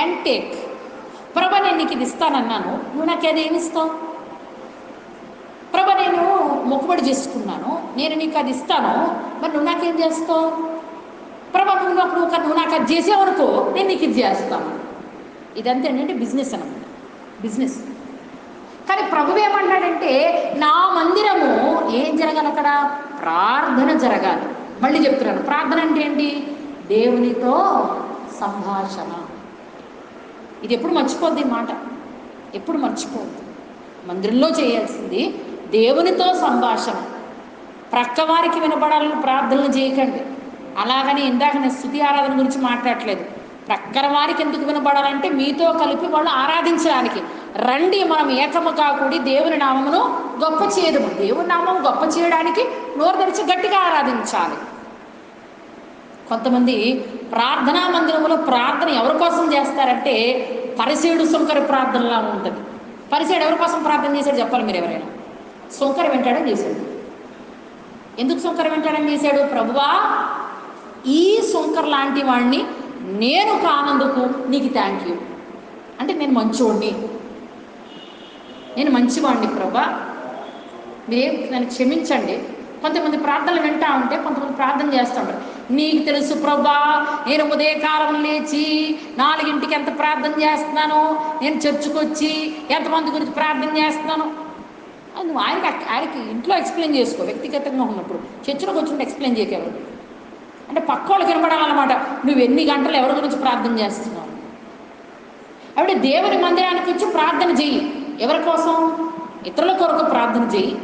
and take. ప్రభా, నేను నీకు ఇది ఇస్తానన్నాను, నువ్వు నాకు అది ఏమి ఇస్తావు? ప్రభా, నేను మొక్కుబడి చేసుకున్నాను, నేను నీకు అది ఇస్తాను, మరి నువ్వు నాకేం చేస్తావు? ప్రభా, నువ్వు నాకు అది చేసావనుకో, నేను నీకు ఇది చేస్తాను. ఇదంతా ఏంటంటే బిజినెస్ అన్నమాట, బిజినెస్. కానీ ప్రభు ఏమన్నాడంటే, నా మందిరము ఏం జరగాలి? అక్కడ ప్రార్థన జరగాలి. మళ్ళీ చెప్తున్నాను, ప్రార్థన అంటే ఏంటి? దేవునితో సంభాషణ. ఇది ఎప్పుడు మర్చిపోద్ది ఈ మాట, ఎప్పుడు మర్చిపోద్ది. మందిరంలో చేయాల్సింది దేవునితో సంభాషణ. ప్రక్కవారికి వినపడాలని ప్రార్థనలు చేయకండి. అలాగని ఇందాక నేను స్తుతి ఆరాధన గురించి మాట్లాడట్లేదు. ప్రక్కన వారికి ఎందుకు వినపడాలంటే మీతో కలిపి వాళ్ళు ఆరాధించడానికి. రండి, మనం ఏకము కాకూడి దేవుని నామమును గొప్ప చేయడము. దేవుని నామం గొప్ప చేయడానికి నోరు తెరిచి గట్టిగా ఆరాధించాలి. కొంతమంది ప్రార్థనా మందిరంలో ప్రార్థన ఎవరి కోసం చేస్తారంటే పరిసేయుడు సుంకరి ప్రార్థనలా ఉంటుంది. పరిసేయుడు ఎవరి కోసం ప్రార్థన చేశాడు చెప్పాలి మీరు ఎవరైనా? సుంకరి వెంటాడని చేశాడు. ఎందుకు సుంకరి వెంటాడని చేశాడు? ప్రభువా, ఈ సుంకర్ లాంటి వాడిని నేను కానందుకు నీకు థ్యాంక్ యూ. అంటే నేను మంచివాడిని, నేను మంచివాడిని ప్రభా, మీరే నన్ను క్షమించండి. కొంతమంది ప్రార్థనలు వింటా ఉంటే కొంతమంది ప్రార్థన చేస్తూ ఉంటారు. నీకు తెలుసు ప్రభా, నేను ఉదయకాలం లేచి 4ంటికి ఎంత ప్రార్థన చేస్తున్నాను, నేను చర్చికి వచ్చి ఎంతమంది గురించి ప్రార్థన చేస్తున్నాను. అది నువ్వు ఆయనకి ఇంట్లో ఎక్స్ప్లెయిన్ చేసుకో. వ్యక్తిగతంగా ఉన్నప్పుడు చర్చిలోకి వచ్చినట్టు ఎక్స్ప్లెయిన్ చేయగలరు. అంటే పక్క వాళ్ళకి వినపడాలన్నమాట, నువ్వు ఎన్ని గంటలు ఎవరి గురించి ప్రార్థన చేస్తున్నావు. కాబట్టి దేవుని మందిరానికి వచ్చి ప్రార్థన చెయ్యి. ఎవరి కోసం? ఇతరుల కొరకు ప్రార్థన చెయ్యి.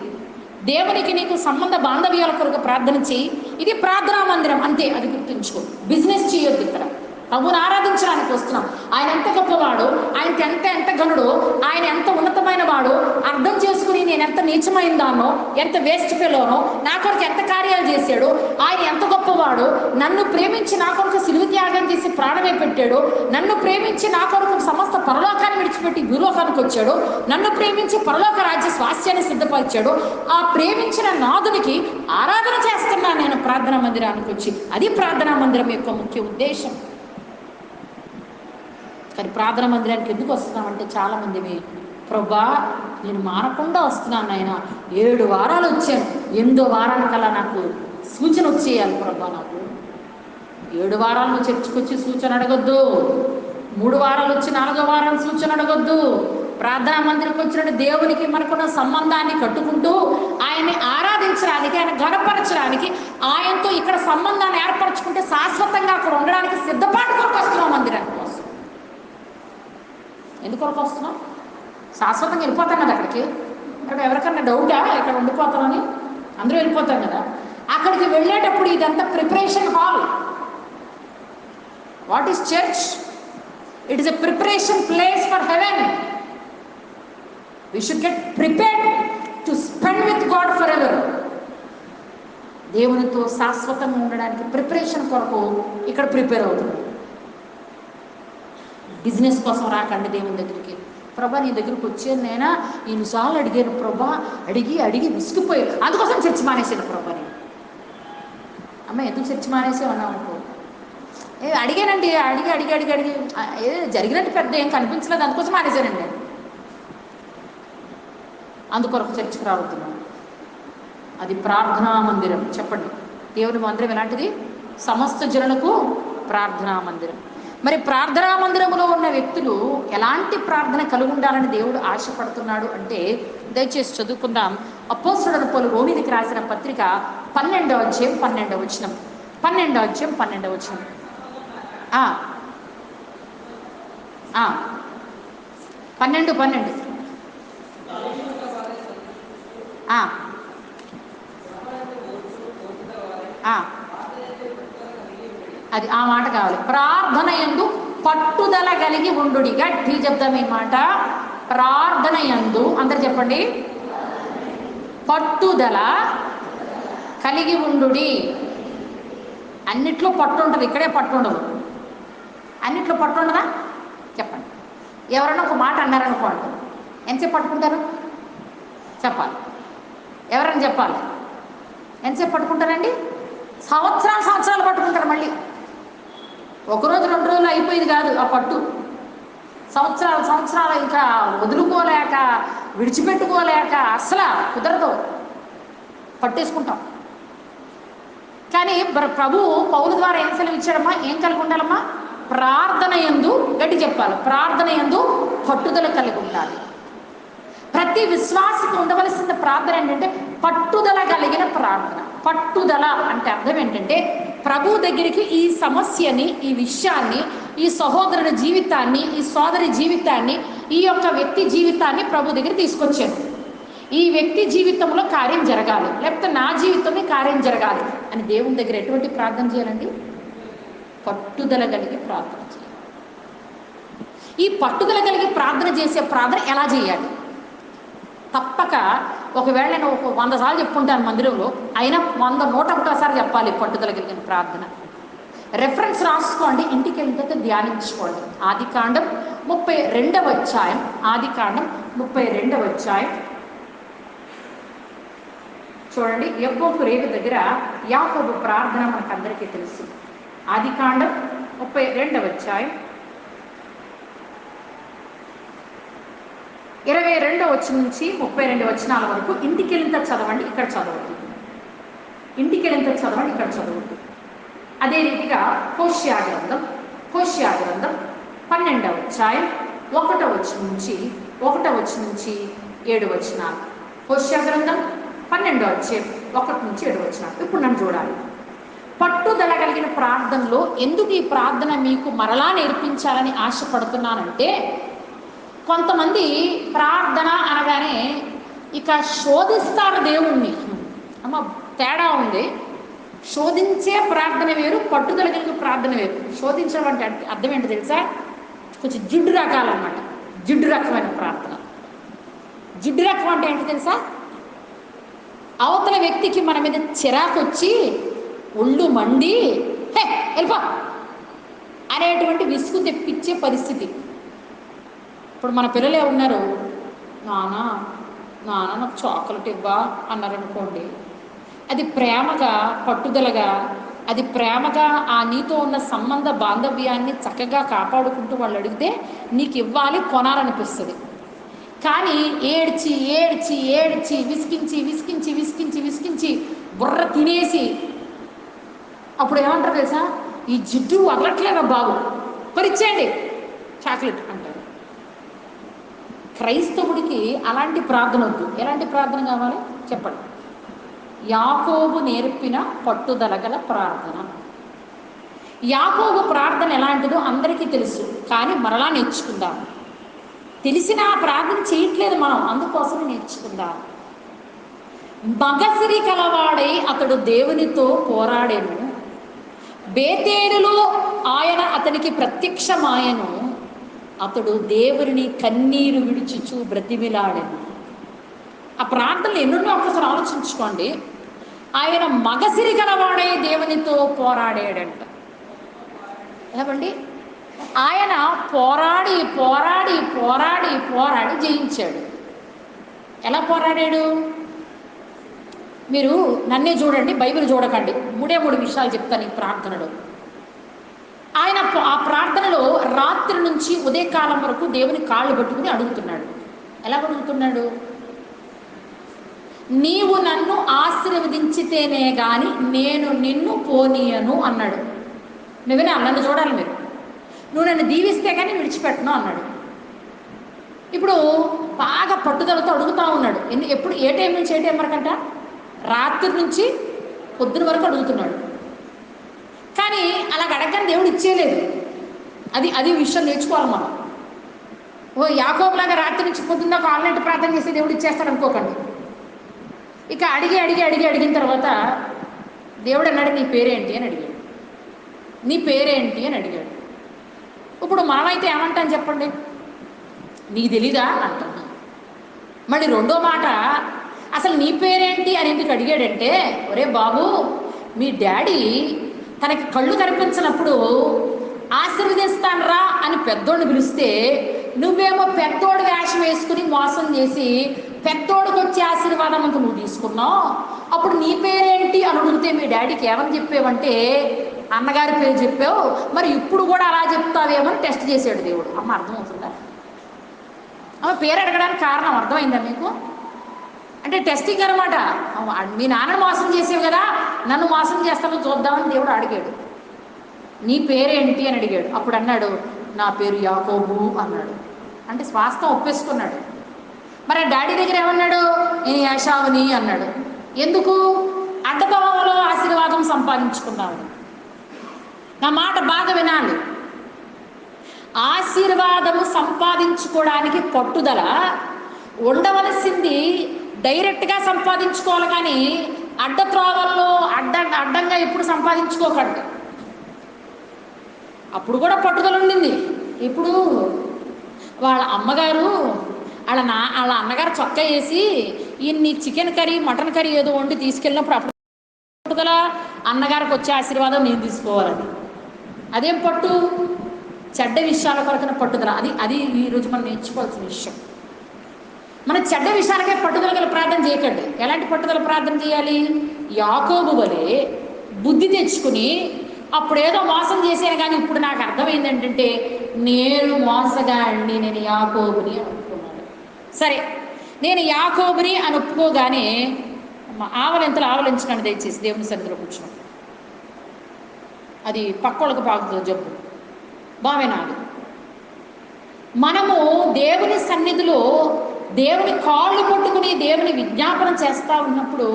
దేవునికి నీకు సంబంధ బాంధవ్యాల కొరకు ప్రార్థన చేయి. ఇది ప్రార్థనా మందిరం అంతే, అది గుర్తుంచుకో. బిజినెస్ చేయొద్దు. ఇక్కడ ప్రభుని ఆరాధించడానికి వస్తున్నాం. ఆయన ఎంత గొప్పవాడు, ఆయనకి ఎంత గనుడు, ఆయన ఎంత ఉన్నతమైన వాడు అర్థం చేసుకుని నేను ఎంత నీచమైన దాన్నో, ఎంత వేస్ట్ ఫెలోనో, నా కొరకు ఎంత కార్యాలు చేశాడు, ఆయన ఎంత గొప్పవాడు, నన్ను ప్రేమించి నా కొరకు సిలువ త్యాగం చేసి ప్రాణమే పెట్టాడు, నన్ను ప్రేమించి నా కొరకు సమస్త పరలోకాన్ని విడిచిపెట్టి భూలోకానికి వచ్చాడు, నన్ను ప్రేమించి పరలోక రాజ్య స్వాస్థ్యాన్ని సిద్ధపరిచాడు. ఆ ప్రేమించిన నాదునికి ఆరాధన చేస్తున్నాను నేను ప్రార్థనా మందిరానికి వచ్చి. అది ప్రార్థనా మందిరం యొక్క ముఖ్య ఉద్దేశం. కానీ ప్రార్థనా మందిరానికి ఎందుకు వస్తున్నామంటే చాలామంది, ప్రభా నేను మారకుండా వస్తున్నాను, ఆయన 7 వారాలు వచ్చాను, 8వ వారానికల్లా నాకు సూచన వచ్చేయాలి ప్రభా. నాకు 7 వారాలు నువ్వు చర్చకు వచ్చి సూచన అడగొద్దు, 3 వారాలు వచ్చి 4వ వారం సూచన అడగొద్దు. ప్రార్థనా మందిరికి వచ్చినట్టు దేవునికి మనకున్న సంబంధాన్ని కట్టుకుంటూ ఆయన్ని ఆరాధించడానికి, ఆయన ఘనపరచడానికి, ఆయనతో ఇక్కడ సంబంధాన్ని ఏర్పరచుకుంటే శాశ్వతంగా అక్కడ ఉండడానికి సిద్ధపాటు కొరకు వస్తున్నాం మందిరానికి కోసం. ఎందుకొరకు వస్తున్నాం? శాశ్వతంగా వెళ్ళిపోతాం కదా అక్కడికి. ఇక్కడ ఎవరికన్నా డౌటా ఇక్కడ ఉండిపోతామని? అందరూ వెళ్ళిపోతాం కదా. అక్కడికి వెళ్ళేటప్పుడు ఇదంతా preparation hall. What is church? It is a preparation place for haven. We should get prepared to spend with God for ever. దేవునితో శాశ్వతంగా ఉండడానికి ప్రిపరేషన్ కొరకు ఇక్కడ ప్రిపేర్ అవుతుంది. బిజినెస్ కోసం రాకండి దేవుని దగ్గరికి. ప్రభా నీ దగ్గరికి వచ్చాను నేనా, ఎన్నిసార్లు అడిగాను ప్రభా, అడిగి అడిగి విసిగిపోయి అందుకోసం చర్చి మానేసాను ప్రభా. నేను అమ్మ ఎందుకు చర్చి మానేసామన్నా అనుకో, అడిగానండి, అడిగి అడిగి అడిగి అడిగి ఏదో జరిగినట్టు పెద్ద ఏం కనిపించలేదు, అందుకోసం మానేశానండి నేను. అందుకొరకు చర్చికి రావద్దున్నాను. అది ప్రార్థనా మందిరం. చెప్పండి, దేవుని మందిరం ఎలాంటిది? సమస్త జనులకు ప్రార్థనా మందిరం. మరి ప్రార్థనా మందిరంలో ఉన్న వ్యక్తులు ఎలాంటి ప్రార్థన కలిగి ఉండాలని దేవుడు ఆశపడుతున్నాడు అంటే, దయచేసి చదువుకుందాం. అపోస్తలుడైన పౌలు రోమీయులకు రాసిన పత్రిక 12వ అధ్యాయం 12వ వచనం. 12వ అధ్యాయం 12వ వచనం. 12 అది ఆ మాట కావాలి. ప్రార్థన యందు పట్టుదల కలిగి ఉండుడి. గట్టి చెప్దాం ఈ మాట. ప్రార్థన యందు, అందరు చెప్పండి, పట్టుదల కలిగి ఉండుడి. అన్నిట్లో పట్టు ఉంటుంది, ఇక్కడే పట్టు ఉండదు. అన్నిట్లో పట్టు ఉండదా? చెప్పండి. ఎవరైనా ఒక మాట అన్నారనుకోండి, ఎంతసేపు పట్టుకుంటారు? చెప్పాలి. ఎవరైనా చెప్పాలి. ఎంతసేపు పట్టుకుంటారండి? సంవత్సరాలు పట్టుకుంటారు. మళ్ళీ ఒకరోజు 2 రోజులు అయిపోయింది కాదు ఆ పట్టు. సంవత్సరాలు ఇంకా వదులుకోలేక, విడిచిపెట్టుకోలేక అసలు కుదరదు, పట్టేసుకుంటాం. కానీ ప్రభు పౌలు ద్వారా ఏం సెలవు ఇచ్చాడమ్మా? ఏం కలిగి ఉండాలమ్మా? ప్రార్థన యందు, గట్టి చెప్పాలి, ప్రార్థన యందు పట్టుదల కలిగి ఉండాలి. ప్రతి విశ్వాసకు ఉండవలసిన ప్రార్థన ఏంటంటే పట్టుదల కలిగిన ప్రార్థన. పట్టుదల అంటే అర్థం ఏంటంటే, ప్రభు దగ్గరికి ఈ సమస్యని, ఈ విషయాన్ని, ఈ సహోదరుని జీవితాన్ని, ఈ సోదరి జీవితాన్ని, ఈ యొక్క వ్యక్తి జీవితాన్ని ప్రభు దగ్గర తీసుకొచ్చాను. ఈ వ్యక్తి జీవితంలో కార్యం జరగాలి, లేకపోతే నా జీవితంలో కార్యం జరగాలి అని దేవుని దగ్గర ఎటువంటి ప్రార్థన చేయాలండి? పట్టుదల కలిగి ప్రార్థన చేయాలి. ఈ పట్టుదల కలిగి ప్రార్థన చేసే ప్రార్థన ఎలా చేయాలి? తప్పక, ఒకవేళ నేను 100 సార్లు చెప్పుకుంటాను మందిరంలో, అయినా 101 చెప్పాలి పట్టుదల కలిగిన ప్రార్థన. రెఫరెన్స్ రాసుకోండి, ఇంటికి వెళ్ళిన తర్వాత ధ్యానించుకోండి. ఆదికాండం 32వ అధ్యాయం. ఆదికాండం 32వ అధ్యాయం చూడండి. యబ్బోకు రేవు దగ్గర యాకోబు ప్రార్థన మనకందరికీ తెలుసు. ఆదికాండం 32వ అధ్యాయం 22వ వచనం నుంచి 32 వచనాల వరకు ఇంటికి వెళ్ళినంత చదవండి, ఇక్కడ చదవద్దు. ఇంటికి వెళ్ళినంత చదవండి, ఇక్కడ చదవద్దు. అదే రీతిగా హోషేయ గ్రంథం 12వ అధ్యాయం 1వ వచనం నుంచి 7 వచనాలు. హోషేయ గ్రంథం 12వ అధ్యాయం 1 నుంచి 7 వచనాలు. ఇప్పుడు నన్ను చూడాలి. పట్టుదల కలిగిన ప్రార్థనలో ఎందుకు ఈ ప్రార్థన మీకు మరలా నేర్పించాలని ఆశపడుతున్నానంటే, కొంతమంది ప్రార్థన అనగానే ఇక శోధిస్తారు దేవుణ్ణి. అమ్మ తేడా ఉంది. శోధించే ప్రార్థన వేరు, పట్టుదల కలిగిన ప్రార్థన వేరు. శోధించడం అంటే అర్థం ఏంటో తెలుసా? కొంచెం జిడ్డు రకాలన్నమాట. జిడ్డు రకమైన ప్రార్థన. జిడ్డు రకం అంటే ఏంటో తెలుసా? అవతల వ్యక్తికి మన మీద చిరాకు వచ్చి, ఒళ్ళు మండి, హే వెళ్ళిపో అనేటువంటి విసుగు తెప్పించే పరిస్థితి. ఇప్పుడు మన పిల్లలే ఉన్నారు, నాన్న నాకు చాక్లెట్ ఇవ్వా అన్నారనుకోండి, అది ప్రేమగా, పట్టుదలగా, అది ప్రేమగా ఆ నీతో ఉన్న సంబంధ బాంధవ్యాన్ని చక్కగా కాపాడుకుంటూ వాళ్ళు అడిగితే నీకు ఇవ్వాలి, కొనాలనిపిస్తుంది. కానీ ఏడ్చి ఏడ్చి ఏడ్చి విసిగించి విసిగించి విసిగించి విసిగించి బుర్ర తినేసి అప్పుడు ఏమంటారు తెలుసా? ఈ జిడ్డు వదలట్లేదా బాబు, కొనిచ్చేయండి చాక్లెట్ అంటారు. క్రైస్తవుడికి అలాంటి ప్రార్థన వద్దు. ఎలాంటి ప్రార్థన కావాలి చెప్పండి? యాకోబు నేర్పిన పట్టుదల గల ప్రార్థన. యాకోబు ప్రార్థన ఎలాంటిదో అందరికీ తెలుసు, కానీ మరలా నేర్చుకుందాం. తెలిసిన ప్రార్థన చేయట్లేదు మనం, అందుకోసమే నేర్చుకుందాం. మగసిరి కలవాడై అతడు దేవునితో పోరాడేను, బేతేలులో ఆయన అతనికి ప్రత్యక్షమాయను, అతడు దేవుని కన్నీరు విడుచుచు బ్రతిమిలాడెను. ఆ ప్రార్థనలు ఎన్నున్నో ఒకసారి ఆలోచించుకోండి. ఆయన మగసిరి కలవాడై దేవునితో పోరాడాడంట. ఏమండి? ఆయన పోరాడి పోరాడి పోరాడి పోరాడి జయించాడు. ఎలా పోరాడాడు? మీరు నన్నే చూడండి, బైబిల్ చూడకండి. మూడు విషయాలు చెప్తాను ఈ ప్రార్థనలో. ఆయన ఆ ప్రార్థనలో రాత్రి నుంచి ఉదయకాలం వరకు దేవుని కాళ్ళు పట్టుకుని అడుగుతున్నాడు. ఎలా అడుగుతున్నాడు? నీవు నన్ను ఆశీర్వదించితేనే కానీ నేను నిన్ను పోనీయను అన్నాడు. నువ్వేనా నన్ను చూడాలి, మీరు నువ్వు నన్ను దీవిస్తే కానీ విడిచిపెట్టను అన్నాడు. ఇప్పుడు బాగా పట్టుదలతో అడుగుతూ ఉన్నాడు. ఎప్పుడు ఏ టైం నుంచి ఏ టైం వరకంట? రాత్రి నుంచి పొద్దున వరకు అడుగుతున్నాడు. కానీ అలాగ అడగని దేవుడు ఇచ్చేయలేదు. అది విషయం నేర్చుకోవాలి మనం. ఓ యాకోబులాగా రాత్రి నుంచి పొద్దున్న ఆన్లైన్ ప్రార్థన చేసి దేవుడు ఇచ్చేస్తాడు అనుకోకండి. ఇక అడిగిన తర్వాత దేవుడు అన్నాడు, నీ పేరేంటి అని అడిగాడు. నీ పేరేంటి అని అడిగాడు. ఇప్పుడు మనమైతే ఏమంటాం చెప్పండి? నీకు తెలీదా అంటాం. మళ్ళీ రెండో మాట, అసలు నీ పేరేంటి అని ఎందుకు అడిగాడంటే, ఒరే బాబు, మీ డాడీ తనకి కళ్ళు కనిపించినప్పుడు ఆశీర్వదిస్తానరా అని పెద్దోడిని పిలిస్తే నువ్వేమో పెద్దోడు వేషం వేసుకుని మోసం చేసి పెద్దోడికి వచ్చే ఆశీర్వాదం అంతా నువ్వు తీసుకున్నావు. అప్పుడు నీ పేరేంటి అని అడిగితే మీ డాడీకి ఏమని చెప్పావంటే అన్నగారి పేరు చెప్పావు, మరి ఇప్పుడు కూడా అలా చెప్తావేమని టెస్ట్ చేశాడు దేవుడు. అమ్మ అర్థమవుతుందా? అమ్మ పేరు అడగడానికి కారణం అర్థమైందా మీకు? అంటే టెస్టింగ్ అనమాట. మీ నాన్నను మోసం చేసేవి కదా, నన్ను మోసం చేస్తాను చూద్దామని దేవుడు అడిగాడు. నీ పేరేంటి అని అడిగాడు. అప్పుడు అన్నాడు, నా పేరు యాకోబు అన్నాడు. అంటే స్వాస్థం ఒప్పేసుకున్నాడు. మరి డాడీ దగ్గర ఏమన్నాడు? నేను యాషావుని అన్నాడు. ఎందుకు? అడ్డతోవలో ఆశీర్వాదం సంపాదించుకున్నాడు. నా మాట బాగా వినాలి. ఆశీర్వాదము సంపాదించుకోవడానికి పట్టుదల ఉండవలసింది డైరెక్ట్గా సంపాదించుకోవాలి, కానీ అడ్డత్రోవల్లో అడ్డంగా ఎప్పుడు సంపాదించుకోకండి. అప్పుడు కూడా పట్టుదల ఉండింది. ఇప్పుడు వాళ్ళ అమ్మగారు వాళ్ళ అన్నగారు చొక్కా వేసి ఇన్ని చికెన్ కర్రీ మటన్ కర్రీ ఏదో వండి తీసుకెళ్ళినప్పుడు అప్పుడు పట్టుదల అన్నగారికి వచ్చే ఆశీర్వాదం నేను తీసుకోవాలని. అదేం పట్టు? చెడ్డ విషయాల కొరకున పట్టుదల. అది ఈరోజు మనం నేర్చుకోవాల్సిన విషయం. మన చెడ్డ విషయాలకే పట్టుదల గల ప్రార్థన చేయకండి. ఎలాంటి పట్టుదల ప్రార్థన చేయాలి? యాకోబు వలె బుద్ధి తెచ్చుకుని అప్పుడేదో మోసం చేశాను, కానీ ఇప్పుడు నాకు అర్థమైంది నేను మోసగాడిని, నేను యాకోబుని అని ఒప్పుకున్నాను. సరే, నేను యాకోబుని అని ఒప్పుకోగానే ఆవలింతలు ఆవలించకండి దయచేసి దేవుని సన్నిధిలో కూర్చున్నాం. అది పక్కోళ్ళకు పాకుతుంది జబ్బు. బావేనాడు. మనము దేవుని సన్నిధిలో దేవుని కాళ్ళు పట్టుకుని దేవుని విజ్ఞాపన చేస్తూ ఉన్నప్పుడు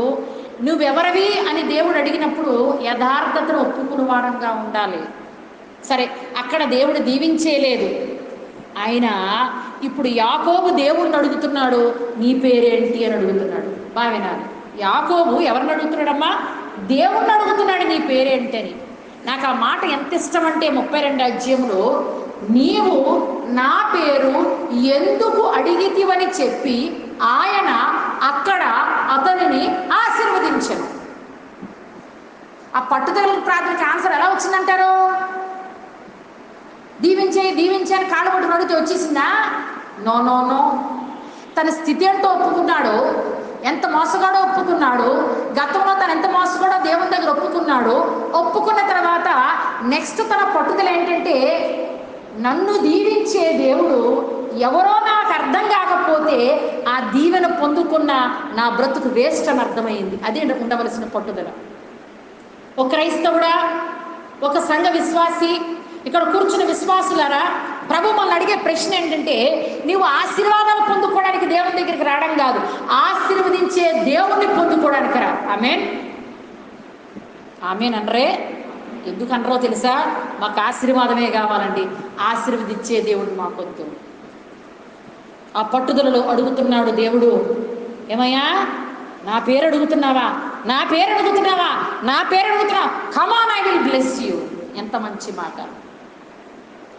నువ్వెవరివి అని దేవుడు అడిగినప్పుడు యథార్థతను ఒప్పుకుని వారంగా ఉండాలి. సరే, అక్కడ దేవుడు దీవించేలేదు. ఆయన ఇప్పుడు యాకోబు దేవుడిని అడుగుతున్నాడు, నీ పేరేంటి అని అడుగుతున్నాడు. బాగా వినాలి. యాకోబు ఎవరిని అడుగుతున్నాడమ్మా? దేవుణ్ణి అడుగుతున్నాడు, నీ పేరేంటి అని. నాకు ఆ మాట ఎంత ఇష్టం అంటే 32 అధ్యాయంలో నీవు నా పేరు ఎందుకు అడిగితివని చెప్పి ఆయన అక్కడ అతనిని ఆశీర్వదించను. ఆ పట్టుదల ప్రార్థనకి ఆన్సర్ ఎలా వచ్చిందంటారు? దీవించని కాళ్ళు పట్టుకుని అడిగితే వచ్చేసిందా? No no no. తన స్థితి ఏంటో ఒప్పుకున్నాడు, ఎంత మోసగాడో ఒప్పుకున్నాడు, గతంలో తను ఎంత మోసగాడో దేవుని దగ్గర ఒప్పుకున్నాడు. ఒప్పుకున్న తర్వాత నెక్స్ట్ తన పట్టుదల ఏంటంటే, నన్ను దీవించే దేవుడు ఎవరో నాకు అర్థం కాకపోతే ఆ దీవెన పొందుకున్న నా బ్రతుకు వేస్ట్ అని అర్థమైంది. అదే ఉండవలసిన పట్టుదల. ఒక క్రైస్తవుడా, ఒక సంఘ విశ్వాసి, ఇక్కడ కూర్చున్న విశ్వాసులారా, ప్రభు మనల్ని అడిగే ప్రశ్న ఏంటంటే, నీవు ఆశీర్వాదాలు పొందుకోవడానికి దేవుని దగ్గరికి రావడం కాదు, ఆశీర్వదించే దేవుణ్ణి పొందుకోవడానికి రా. ఆమేన్ ఆమేన్ అనరే? ఎందుకు అనరో తెలుసా? మాకు ఆశీర్వాదమే కావాలండి, ఆశీర్వదించే దేవుడు మాకొద్దు. ఆ పట్టుదలలో అడుగుతున్నాడు దేవుడు. ఏమయ్యా, నా పేరు అడుగుతున్నావా? నా పేరు అడుగుతున్నావా? నా పేరు అడుగుతున్నావా? కమాన్, ఐ విల్ బ్లెస్ యూ. ఎంత మంచి మాట.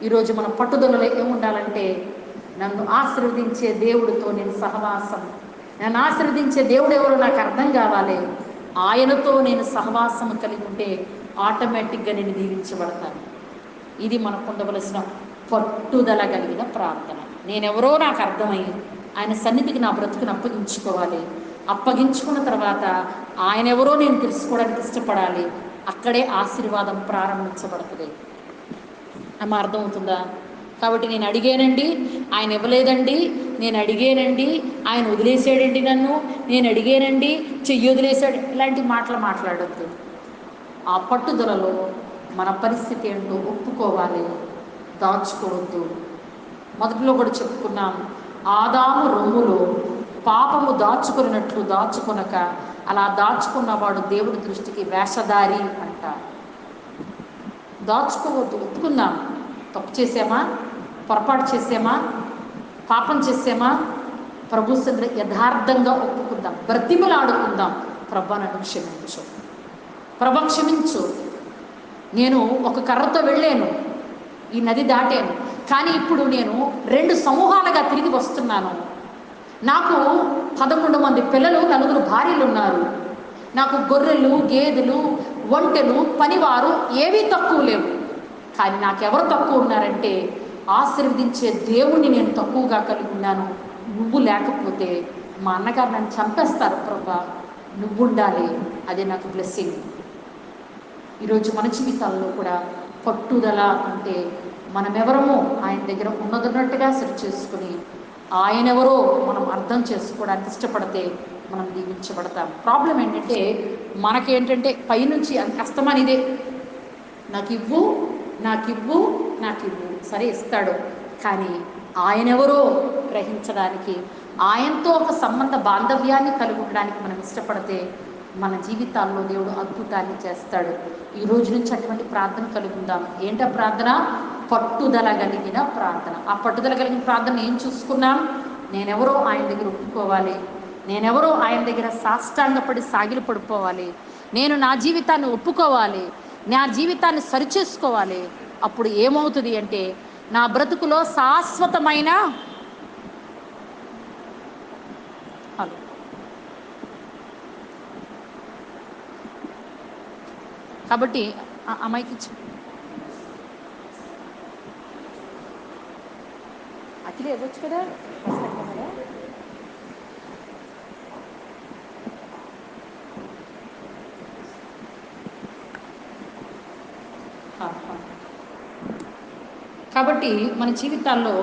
ఈరోజు మన పట్టుదలలో ఏముండాలంటే, నన్ను ఆశీర్వదించే దేవుడితో నేను సహవాసం, నన్ను ఆశీర్వదించే దేవుడు ఎవరో నాకు అర్థం కావాలి, ఆయనతో నేను సహవాసం కలిగి ఉంటే ఆటోమేటిక్గా నేను దీవించబడతాను. ఇది మనకు ఉండవలసిన పట్టుదల కలిగిన ప్రార్థన. నేనెవరో నాకు అర్థమయ్యి ఆయన సన్నిధికి నా బ్రతుకుని అప్పగించుకోవాలి. అప్పగించుకున్న తర్వాత ఆయన ఎవరో నేను తెలుసుకోవడానికి ఇష్టపడాలి. అక్కడే ఆశీర్వాదం ప్రారంభించబడుతుంది. అమ్మ అర్థమవుతుందా? కాబట్టి నేను అడిగానండి, ఆయన ఇవ్వలేదండి, నేను అడిగానండి, ఆయన వదిలేసాడండి, నేను అడిగానండి, చెయ్యి వదిలేశాడు, ఇలాంటి మాటలు మాట్లాడొద్దు. ఆ పట్టుదలలో మన పరిస్థితి ఏంటో ఒప్పుకోవాలి, దాచుకోవద్దు. మొదటిలో కూడా చెప్పుకున్నాం, ఆదాము రొమ్ములో పాపము దాచుకున్నట్లు దాచుకొనక అలా దాచుకున్నవాడు దేవుడి దృష్టికి వేషధారి అంట. దాచుకోవద్దు. ఒప్పుకుందాం, తప్పు చేసామా, పొరపాటు చేసామా, పాపం చేసామా, ప్రభు సన్నిధిలో యథార్థంగా ఒప్పుకుందాం, బ్రతిమలాడుకుందాం. ప్రభు నన్ను క్షమించు, ప్రభు క్షమించు, నేను ఒక కర్రతో వెళ్ళాను, ఈ నది దాటాను, కానీ ఇప్పుడు నేను 2 సమూహాలుగా తిరిగి వస్తున్నాను. నాకు 11 మంది పిల్లలు, 9 భార్యలు ఉన్నారు. నాకు గొర్రెలు, గేదెలు, ఒంటెలు, పనివారు ఏవీ తక్కువ లేవు. కానీ నాకెవరు తక్కువ ఉన్నారంటే ఆశీర్వదించే దేవుణ్ణి నేను తక్కువగా కలిగి ఉన్నాను. నువ్వు లేకపోతే మా అన్నగారు నన్ను చంపేస్తారు ప్రభా, నువ్వు ఉండాలి, అదే నాకు బ్లెస్సింగ్. ఈరోజు మన జీవితాల్లో కూడా పట్టుదల అంటే మనమెవరమో ఆయన దగ్గర ఉన్నదన్నట్టుగా సరి చేసుకుని ఆయనెవరో మనం అర్థం చేసుకోవడానికి ఇష్టపడితే మనం దీవించబడతాం. ప్రాబ్లం ఏంటంటే మనకేంటంటే పైనుంచి అస్తమానం ఇదే, నాకు ఇవ్వు, సరే ఇస్తాడు, కానీ ఆయనెవరో గ్రహించడానికి, ఆయనతో ఒక సంబంధ బాంధవ్యాన్ని కలిగి ఉండడానికి మనం ఇష్టపడితే మన జీవితాల్లో దేవుడు అద్భుతాన్ని చేస్తాడు. ఈ రోజు నుంచి అటువంటి ప్రార్థన కలిగి ఉందాం. ఏంటో ప్రార్థన? పట్టుదల కలిగిన ప్రార్థన. ఆ పట్టుదల కలిగిన ప్రార్థన ఏం చూసుకున్నాం? నేనెవరో ఆయన దగ్గర ఒప్పుకోవాలి, నేనెవరో ఆయన దగ్గర సాష్టాంగపడి సాగిలి పడిపోవాలి, నేను నా జీవితాన్ని ఒప్పుకోవాలి, నా జీవితాన్ని సరిచేసుకోవాలి. అప్పుడు ఏమవుతుంది అంటే నా బ్రతుకులో శాశ్వతమైన కాబట్టి అమ్మాయికి అఖిలే ఇవ్వచ్చు కదా. కాబట్టి మన జీవితాల్లో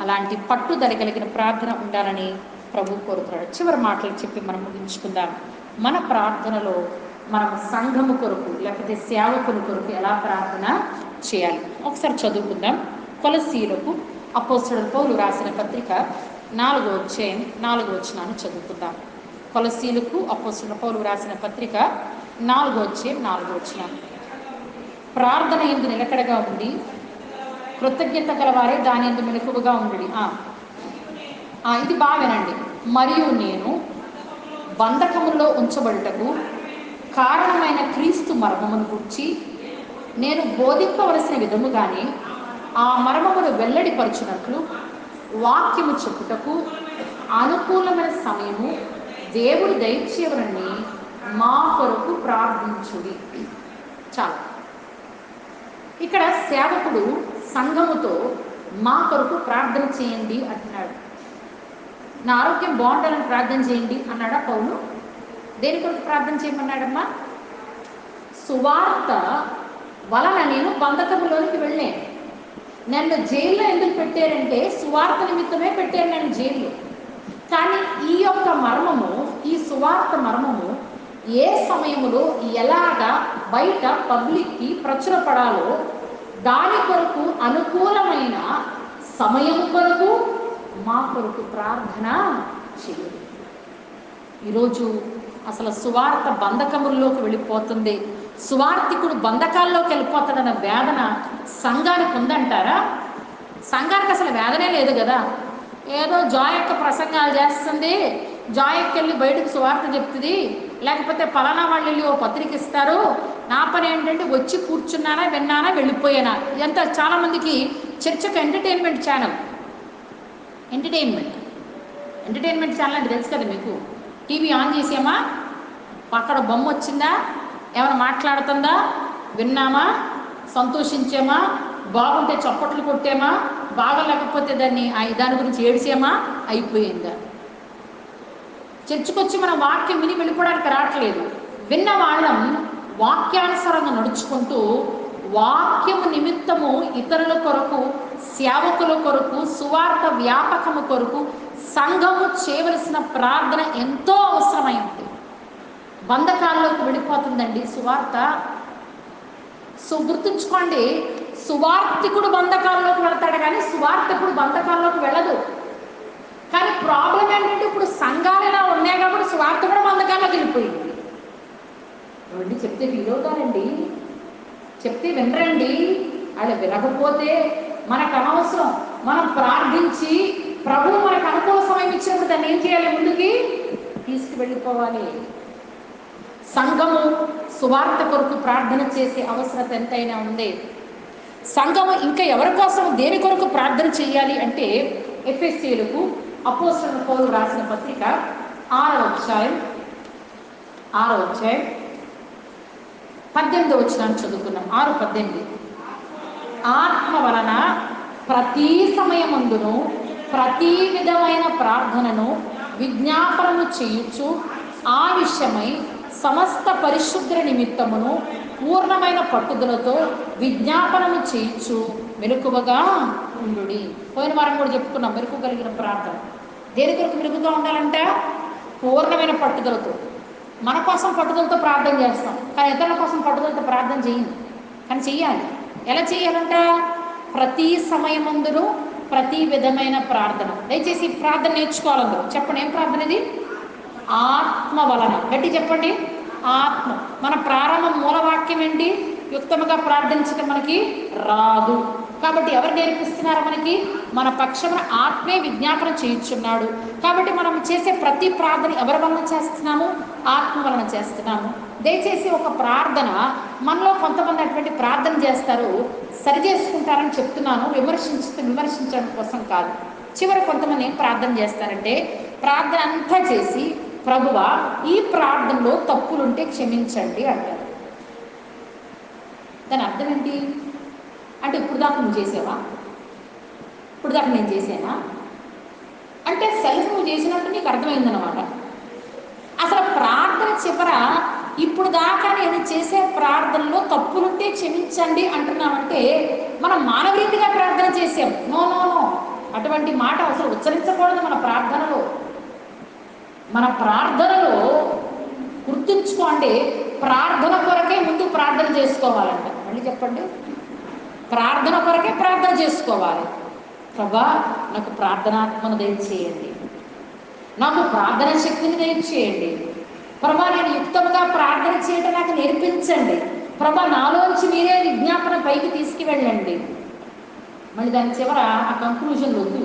అలాంటి పట్టుదల కలిగిన ప్రార్థన ఉండాలని ప్రభు కోరుతున్నాడు. చివరి మాటలు చెప్పి మనం ముగించుకుందాం. మన ప్రార్థనలో మనం సంఘము కొరకు లేకపోతే సేవకుల కొరకు ఎలా ప్రార్థన చేయాలి ఒకసారి చదువుకుందాం. కొలస్సీయులకు అపోస్తలుడైన పౌలు రాసిన పత్రిక 4వ అధ్యాయం 4వ వచనాన్ని చదువుకుందాం. కొలస్సీయులకు అపోస్తలుడైన పౌలు రాసిన పత్రిక 4వ అధ్యాయం 4వ వచనం. ప్రార్థన యందు నిలకడగా ఉండి కృతజ్ఞత గలవారే దాని యందు మెలకువగా ఉండి. ఇది బాగా వినండి. మరియు నేను బంధకములో ఉంచబడుటకు కారణమైన క్రీస్తు మర్మమును గురించి నేను బోధింపవలసిన విధముగానే ఆ మర్మమును వెల్లడిపరచునట్లు వాక్యము చెప్పుటకు అనుకూలమైన సమయము దేవుడు దయచేయవలని మా కొరకు ప్రార్థించుడి. చాలా ఇక్కడ సేవకుడు సంఘముతో మా కొరకు ప్రార్థన చేయండి అంటున్నాడు. నా ఆరోగ్యం బాగుండాలని ప్రార్థన చేయండి అన్నాడా పౌలు? దేని కొరకు ప్రార్థన చేయమన్నాడమ్మా? సువార్త వలన నేను బంధకములోనికి వెళ్ళాను. నన్ను జైల్లో ఎందుకు పెట్టారంటే సువార్త నిమిత్తమే పెట్టారు నన్ను జైల్లో. కానీ ఈ యొక్క మర్మము, ఈ సువార్త మర్మము ఏ సమయంలో ఎలాగా బయట పబ్లిక్కి ప్రచురపడాలో దాని కొరకు అనుకూలమైన సమయం కొరకు మా కొరకు ప్రార్థన చేయండి. ఈరోజు అసలు సువార్త బంధకముల్లోకి వెళ్ళిపోతుంది, సువార్థికుడు బంధకాల్లోకి వెళ్ళిపోతాడన్న వేదన సంఘానికి ఉందంటారా? సంఘానికి అసలు వేదనే లేదు కదా. ఏదో జాయక్క ప్రసంగాలు చేస్తుంది, జాయక్క వెళ్ళి బయటకు సువార్త చెప్తుంది, లేకపోతే పలానా వాళ్ళు వెళ్ళి ఓ పత్రిక ఇస్తారు, నా పని ఏంటంటే వచ్చి కూర్చున్నానా, విన్నానా, వెళ్ళిపోయానా. ఇదంతా చాలామందికి చర్చకు ఎంటర్టైన్మెంట్ ఛానల్ అంటే తెలుసు కదా మీకు. టీవీ ఆన్ చేసామా, అక్కడ బొమ్మ వచ్చిందా, ఏమైనా మాట్లాడుతుందా, విన్నామా, సంతోషించామా, బాగుంటే చప్పట్లు కొట్టామా, బాగా లేకపోతే దాని గురించి ఏడ్చామా, అయిపోయిందా. చర్చకొచ్చి మనం వాక్యం విని వెళ్ళిపోవడానికి రావట్లేదు. విన్న వాళ్ళం వాక్యానుసారంగా నడుచుకుంటూ వాక్యము నిమిత్తము ఇతరుల కొరకు, సేవకుల కొరకు, సువార్త వ్యాపకము కొరకు సంఘము చేయవలసిన ప్రార్థన ఎంతో అవసరమైంది. బంధకాల్లోకి వెళ్ళిపోతుందండి సువార్త. గుర్తుంచుకోండి, సువార్తికుడు బంధకాల్లోకి వెళతాడు కానీ సువార్తికుడు బంధకాల్లోకి వెళ్ళదు. కానీ ప్రాబ్లం ఏంటంటే ఇప్పుడు సంఘాలు ఇలా ఉన్నాయి కాబట్టి సువార్త కూడా బంధకాల్లోకి వెళ్ళిపోయింది. ఎవరి చెప్తే ఫీల్ అవుతారండి, చెప్తే వినరండి. వాళ్ళు వినకపోతే మనకు అనవసరం. మనం ప్రార్థించి ప్రభువు మనకు అనుకూల సమయం ఇచ్చినప్పుడు దాన్ని ఏం చేయాలి, ముందుకి తీసుకువెళ్ళిపోవాలి. సంఘము సువార్త కొరకు ప్రార్థన చేసే అవసరత ఎంతైనా ఉంది. సంఘము ఇంకా ఎవరి కోసం, దేని కొరకు ప్రార్థన చేయాలి అంటే ఎఫెసీయులకు అపోస్తలుల పౌలు రాసిన పత్రిక 6వ అధ్యాయం 18వ వచనాన్ని చదువుకున్నాం. 6:18. ఆత్మ వలన ప్రతి సమయమందును ప్రతి విధమైన ప్రార్థనను విజ్ఞాపనము చేయుచు ఆ విషయమై సమస్త పరిశుద్ధుల నిమిత్తమును పూర్ణమైన పట్టుదలతో విజ్ఞాపనము చేయుచు మెలకువగా ఉండుడి. పోయిన వారం కూడా చెప్పుకున్నాం మెలకు కలిగిన ప్రార్థన. దేని కొరకు మెలుగుగా ఉండాలంటే పూర్ణమైన పట్టుదలతో. మన కోసం పట్టుదలతో ప్రార్థన చేస్తాం, కానీ ఇతరుల కోసం పట్టుదలతో ప్రార్థన చేయం. కానీ చెయ్యాలి. ఎలా చేయాలంట? ప్రతి సమయమందును ప్రతి విధమైన ప్రార్థన. దయచేసి ప్రార్థన నేర్చుకోవాలందరూ. చెప్పండి, ఏం ప్రార్థన ఇది? ఆత్మ వలన. గట్టి చెప్పండి, ఆత్మ. మన ప్రారంభ మూలవాక్యం ఏంటి? యుక్తముగా ప్రార్థించడం మనకి రాదు. కాబట్టి ఎవరు నేర్పిస్తున్నారు మనకి? మన పక్షమున ఆత్మే విజ్ఞాపన చేయించున్నాడు. కాబట్టి మనం చేసే ప్రతి ప్రార్థన ఎవరి వలన చేస్తున్నాము? ఆత్మ వలన చేస్తున్నాము. దయచేసి ఒక ప్రార్థన, మనలో కొంతమంది అటువంటి ప్రార్థన చేస్తారు, సరి చేసుకుంటారని చెప్తున్నాను, విమర్శించడం కోసం కాదు. చివరి కొంతమంది ఏం ప్రార్థన చేస్తారంటే ప్రార్థన అంతా చేసి ప్రభువా ఈ ప్రార్థనలో తప్పులుంటే క్షమించండి అంటారు. దాని అర్థం ఏంటి అంటే, ఇప్పుడు దాకా నువ్వు చేసావా, ఇప్పుడు దాకా నేను చేసానా అంటే సెల్ఫ్ నువ్వు చేసినట్టు నీకు అర్థమైందనమాట. అసలు ప్రార్థన చివర ఇప్పుడు దాకా నేను చేసే ప్రార్థనలో తప్పులుంటే క్షమించండి అంటున్నామంటే మనం మానవరీతిగా ప్రార్థన చేసాం. నో నో నో, అటువంటి మాట అసలు ఉచ్చరించకూడదు మన ప్రార్థనలో. మన ప్రార్థనలో గుర్తుంచుకోండి, ప్రార్థన కొరకే ముందు ప్రార్థన చేసుకోవాలంట. మళ్ళీ చెప్పండి, ప్రార్థన కొరకే ప్రార్థన చేసుకోవాలి. ప్రభా నాకు ప్రార్థనాత్మను దయచేయండి, నాకు ప్రార్థన శక్తిని దయచేయండి. ప్రభా నేను యుక్తముగా ప్రార్థన చేయడం నాకు నేర్పించండి. ప్రభా నాలోంచి మీరే విజ్ఞాపన పైకి తీసుకువెళ్ళండి. మళ్ళీ దాని చివర ఆ కంక్లూజన్ వద్దు,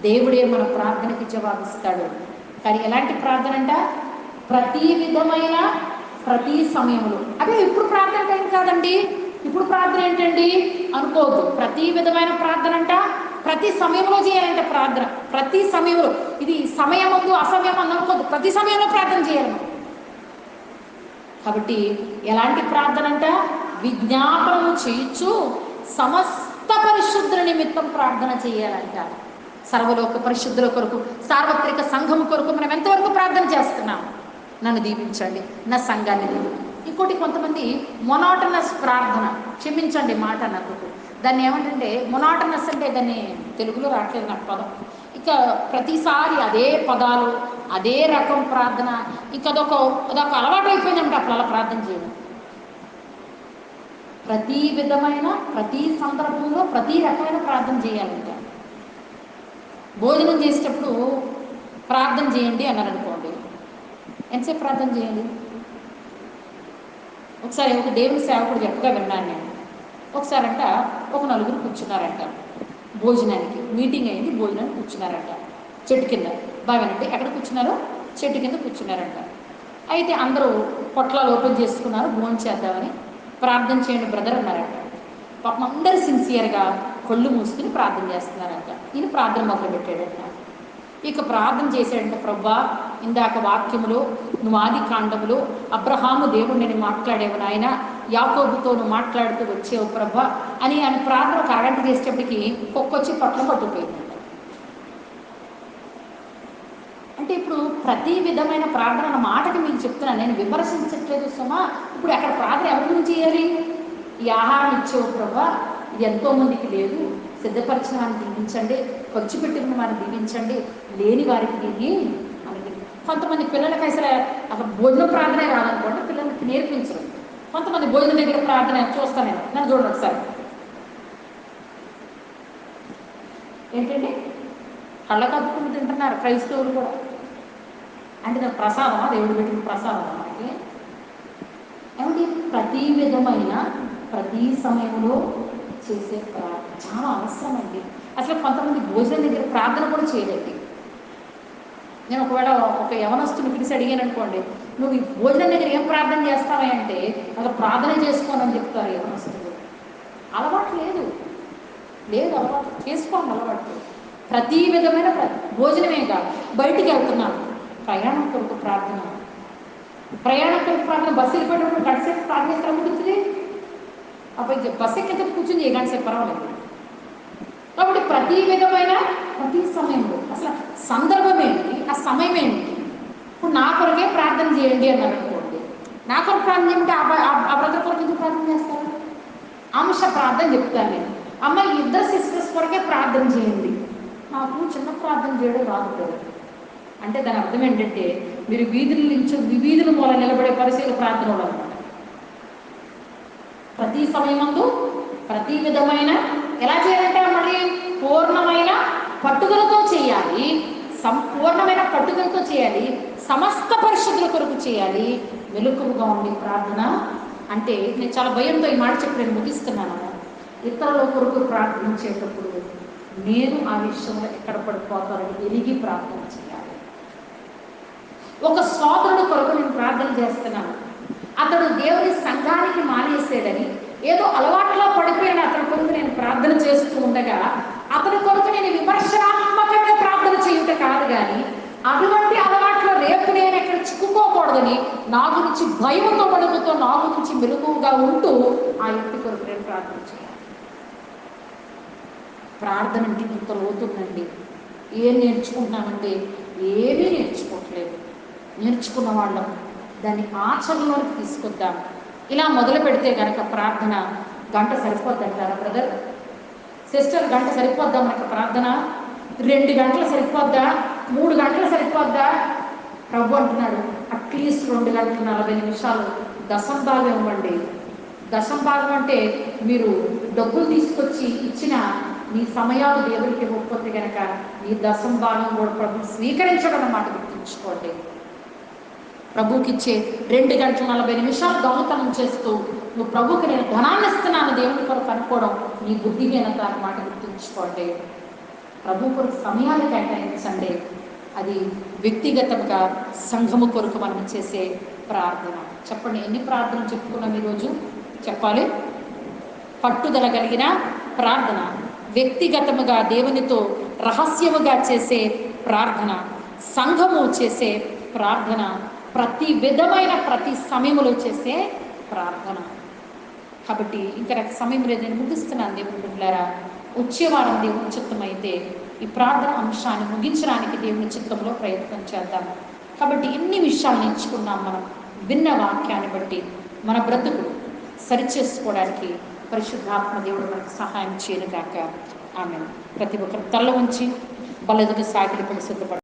దేవుడే మన ప్రార్థనకి జవాబిస్తాడు. కానీ ఎలాంటి ప్రార్థన అంట? ప్రతి విధమైన ప్రతి సమయంలో. అదే ఇప్పుడు ప్రార్థన టైం కాదండి, ఇప్పుడు ప్రార్థన ఏంటండి అనుకోవద్దు. ప్రతి విధమైన ప్రార్థన అంట ప్రతి సమయంలో చేయాలంటే ప్రార్థన. ప్రతి సమయంలో, ఇది సమయం ముందు అసమయం అని అనుకోవద్దు, ప్రతి సమయంలో ప్రార్థన చేయాలి. కాబట్టి ఎలాంటి ప్రార్థన అంట? విజ్ఞాపనము చేయించు సమస్త పరిశుద్ధుల నిమిత్తం ప్రార్థన చేయాలంట. సర్వలోక పరిశుద్ధుల కొరకు, సార్వత్రిక సంఘం కొరకు మనం ఎంతవరకు ప్రార్థన చేస్తున్నాం? నన్ను దీవించండి, నా సంఘాన్ని దీవించండి. ఇంకోటి, కొంతమంది మొనాటనస్ ప్రార్థన, క్షమించండి మాట అన్నందుకు. దాన్ని ఏమంటే మొనాటనస్ అంటే, దాన్ని తెలుగులో రావట్లేదు నాకు పదం. ఇక ప్రతిసారి అదే పదాలు, అదే రకం ప్రార్థన, ఇక అదొక అలవాటు అయిపోయిందంటే అప్పుడు అలా ప్రార్థన చేయడం. ప్రతి విధమైన ప్రతి సందర్భంలో ప్రతి రకమైన ప్రార్థన చేయాలంటే, భోజనం చేసేటప్పుడు ప్రార్థన చేయండి అన్నారు అనుకోండి, ఎంతసేపు ప్రార్థన చేయాలి? ఒకసారి ఒక దేవుని సేవకుడు చెప్పగా విన్నాను నేను. ఒకసారి అంట ఒక నలుగురు కూర్చున్నారంట భోజనానికి, మీటింగ్ అయింది, భోజనానికి కూర్చున్నారంట చెట్టు కింద. బాగానంటే ఎక్కడ కూర్చున్నారో చెట్టు కింద కూర్చున్నారంట. అయితే అందరూ పొట్లాలు ఓపెన్ చేసుకున్నారు, భోజనం చేద్దామని. ప్రార్థన చేయండి బ్రదర్ అన్నారంట. పాపం అందరూ సిన్సియర్గా కళ్ళు మూసుకుని ప్రార్థన చేస్తున్నారంట. ఈయన ప్రార్థన మొదలు పెట్టాడంట. ఇక ప్రార్థన చేశాడంటే, ప్రభువా ఇందాక వాక్యములో నువ్వు ఆది కాండములో అబ్రహాము దేవుడిని మాట్లాడేవు నాయన, యాకోబుతో నువ్వు మాట్లాడుతూ వచ్చేవు ప్రభా అని ఆయన ప్రార్థన ఒక అరగంట చేసేటప్పటికి కుక్కొచ్చి పట్ల పట్టుకుపోయిందంట. అంటే ఇప్పుడు ప్రతి విధమైన ప్రార్థన అన్న మాటకి మీకు చెప్తున్నాను, నేను విమర్శించట్లేదు సుమా. ఇప్పుడు అక్కడ ప్రార్థన ఎవరి గురించి చేయాలి? ఈ ఆహారం ఇచ్చేవు ప్రభా, ఇది ఎంతోమందికి లేదు, సిద్ధపరిచిన వారిని దీవించండి, ఖర్చు పెట్టిన వారిని దీవించండి, లేని వారికి దీన్ని మనకి. కొంతమంది పిల్లలకి అసలు అక్కడ భోజనం ప్రార్థనే రాదనుకోండి, పిల్లలకి నేర్పించరు. కొంతమంది భోజనం దగ్గర ప్రార్థన చూస్తాను నేను, నన్ను చూడండి ఒకసారి. ఏంటండి కళ్ళ కప్పుకుని తింటున్నారు క్రైస్తవులు కూడా. అంటే నాకు ప్రసాదమా, దేవుడు పెట్టిన ప్రసాదమా మనకి? ఏమంటే ప్రతి విధమైన ప్రతి సమయంలో చేసే ప్రార్థన చాలా అవసరం అండి. అసలు కొంతమంది భోజనం దగ్గర ప్రార్థన కూడా చేయలేండి. నేను ఒకవేళ ఒక యవనస్తుని పిలిచి అడిగాను అనుకోండి, నువ్వు ఈ భోజనం దగ్గర ఏం ప్రార్థన చేస్తావా అంటే, అసలు ప్రార్థన చేసుకోనని చెప్తారు యవనస్తులు. అలవాటు లేదు, అలవాటు చేసుకోండి. అలవాటు ప్రతి విధమైన భోజనమే కాదు, బయటికి వెళ్తున్నాను ప్రయాణం కొరకు ప్రార్థన, బస్సు వెళ్ళిపోయినప్పుడు గంటసేపు ప్రార్థన చేస్తే అమ్ముతుంది. అప్పుడు బస్సు ఎక్కితే కూర్చొని ఏ గంటసేపు పర్వాలేదు. కాబట్టి ప్రతి విధమైన ప్రతి సమయంలో అసలు సందర్భం ఏంటి, ఆ సమయం ఏంటి. ఇప్పుడు నా కొరకే ప్రార్థన చేయండి అన్నారు అనుకోండి, నా కొరకు ప్రార్థన చేయండి, ఆ బ్రదర్ కొరకు ఎందుకు ప్రార్థన చేస్తారు? అంశ ప్రార్థన చెప్తాను నేను. అమ్మ ఇద్దరు సిస్టర్స్ కొరకే ప్రార్థన చేయండి, నాకు చిన్న ప్రార్థన చేయడం రాదు కదా అంటే దాని అర్థం ఏంటంటే మీరు వీధుల మూల నిలబడే పరిశీలన ప్రార్థన అనమాట. ప్రతి సమయమందు ప్రతి విధమైన ఎలా చేయాలంటే మళ్ళీ పూర్ణమైన పట్టుదలతో చేయాలి, సంపూర్ణమైన పట్టుదలతో చేయాలి, సమస్త పరిశుద్ధుల కొరకు చేయాలి, మెలకువగా ఉండి ప్రార్థన అంటే. నేను చాలా భయంతో ఈ మాట చెప్పి నేను ముగిస్తున్నాను. ఇతరుల కొరకు ప్రార్థించేటప్పుడు నేను ఆ విషయంలో ఎక్కడ పడిపోతానని ఎరిగి ప్రార్థన చేయాలి. ఒక సోదరుడు కొరకు నేను ప్రార్థన చేస్తున్నాను, అతడు దేవుని సంఘానికి మానేసేడని ఏదో అలవాట్లో పడిపోయిన అతని కొరకు నేను ప్రార్థన చేస్తూ ఉండగా అతని కొరకు నేను విమర్శనాత్మకంగా ప్రార్థన చేయుట కాదు, కానీ అటువంటి అలవాట్లో రేపు నేను ఎక్కడ చిక్కుకోకూడదని నా గురించి భయంతో వణుకుతో నా గురించి మెలకువగా ఉంటూ ఆ వ్యక్తి కొరకు నేను ప్రార్థన చేయాలి. ప్రార్థన అంటే ఇంత లోతుందండి. ఏం నేర్చుకుంటున్నామంటే ఏమీ నేర్చుకోవట్లేదు. నేర్చుకున్న వాళ్ళం దాన్ని ఆచరణలోకి తీసుకొద్దాం. ఇలా మొదలు పెడితే కనుక ప్రార్థన గంట సరిపోద్దంటారా బ్రదర్ సిస్టర్? గంట సరిపోద్దా మనకి ప్రార్థన? 2 గంటలు సరిపోద్దా? 3 గంటలు సరిపోద్దా? ప్రభు అంటున్నాడు అట్లీస్ట్ 2 గంటల 40 నిమిషాలు దశం భాగం ఇవ్వండి. దశం భాగం అంటే మీరు డబ్బులు తీసుకొచ్చి ఇచ్చిన మీ సమయాలు దేవుడికి ఇవ్వకపోతే కనుక మీ దశం భాగం కూడా ప్రభు స్వీకరించడం అన్నమాట, గుర్తుంచుకోండి. ప్రభుకి ఇచ్చే 2 గంటల 40 నిమిషాలు దొంగతనం చేస్తూ నువ్వు ప్రభుకి నేను ధనాన్ని ఇస్తున్నాను దేవుని కొరకు అనుకోవడం నీ బుద్ధిహీనత అన్నమాట, గుర్తుంచుకోండి. ప్రభు కొరకు సమయాన్ని కేటాయించండి. అది వ్యక్తిగతంగా సంఘము కొరకు మనం చేసే ప్రార్థన. చెప్పండి, ఎన్ని ప్రార్థనలు చెప్పుకున్నాం ఈరోజు? చెప్పాలి. పట్టుదల కలిగిన ప్రార్థన, వ్యక్తిగతముగా దేవునితో రహస్యముగా చేసే ప్రార్థన, సంఘము చేసే ప్రార్థన, ప్రతి విధమైన ప్రతి సమయంలో చేసే ప్రార్థన. కాబట్టి ఇంకా నాకు సమయం లేదు, నేను ముగిస్తున్నాను. దేవుని బిడ్డలారా, వచ్చేవారం దేవుని చిత్తం అయితే ఈ ప్రార్థన అంశాన్ని ముగించడానికి దేవుని చిత్తంలో ప్రయత్నం చేద్దాం. కాబట్టి ఎన్ని విషయాలు నేర్చుకున్నాం మనం విన్న వాక్యాన్ని బట్టి. మన బ్రతుకులు సరిచేసుకోవడానికి పరిశుద్ధాత్మ దేవుడు మనకు సహాయం చేయను గాక. ఆమేన్. ప్రతి ఒక్కరు తల ఉంచి బలెదుటి సాగిలి పడి సిద్ధపడ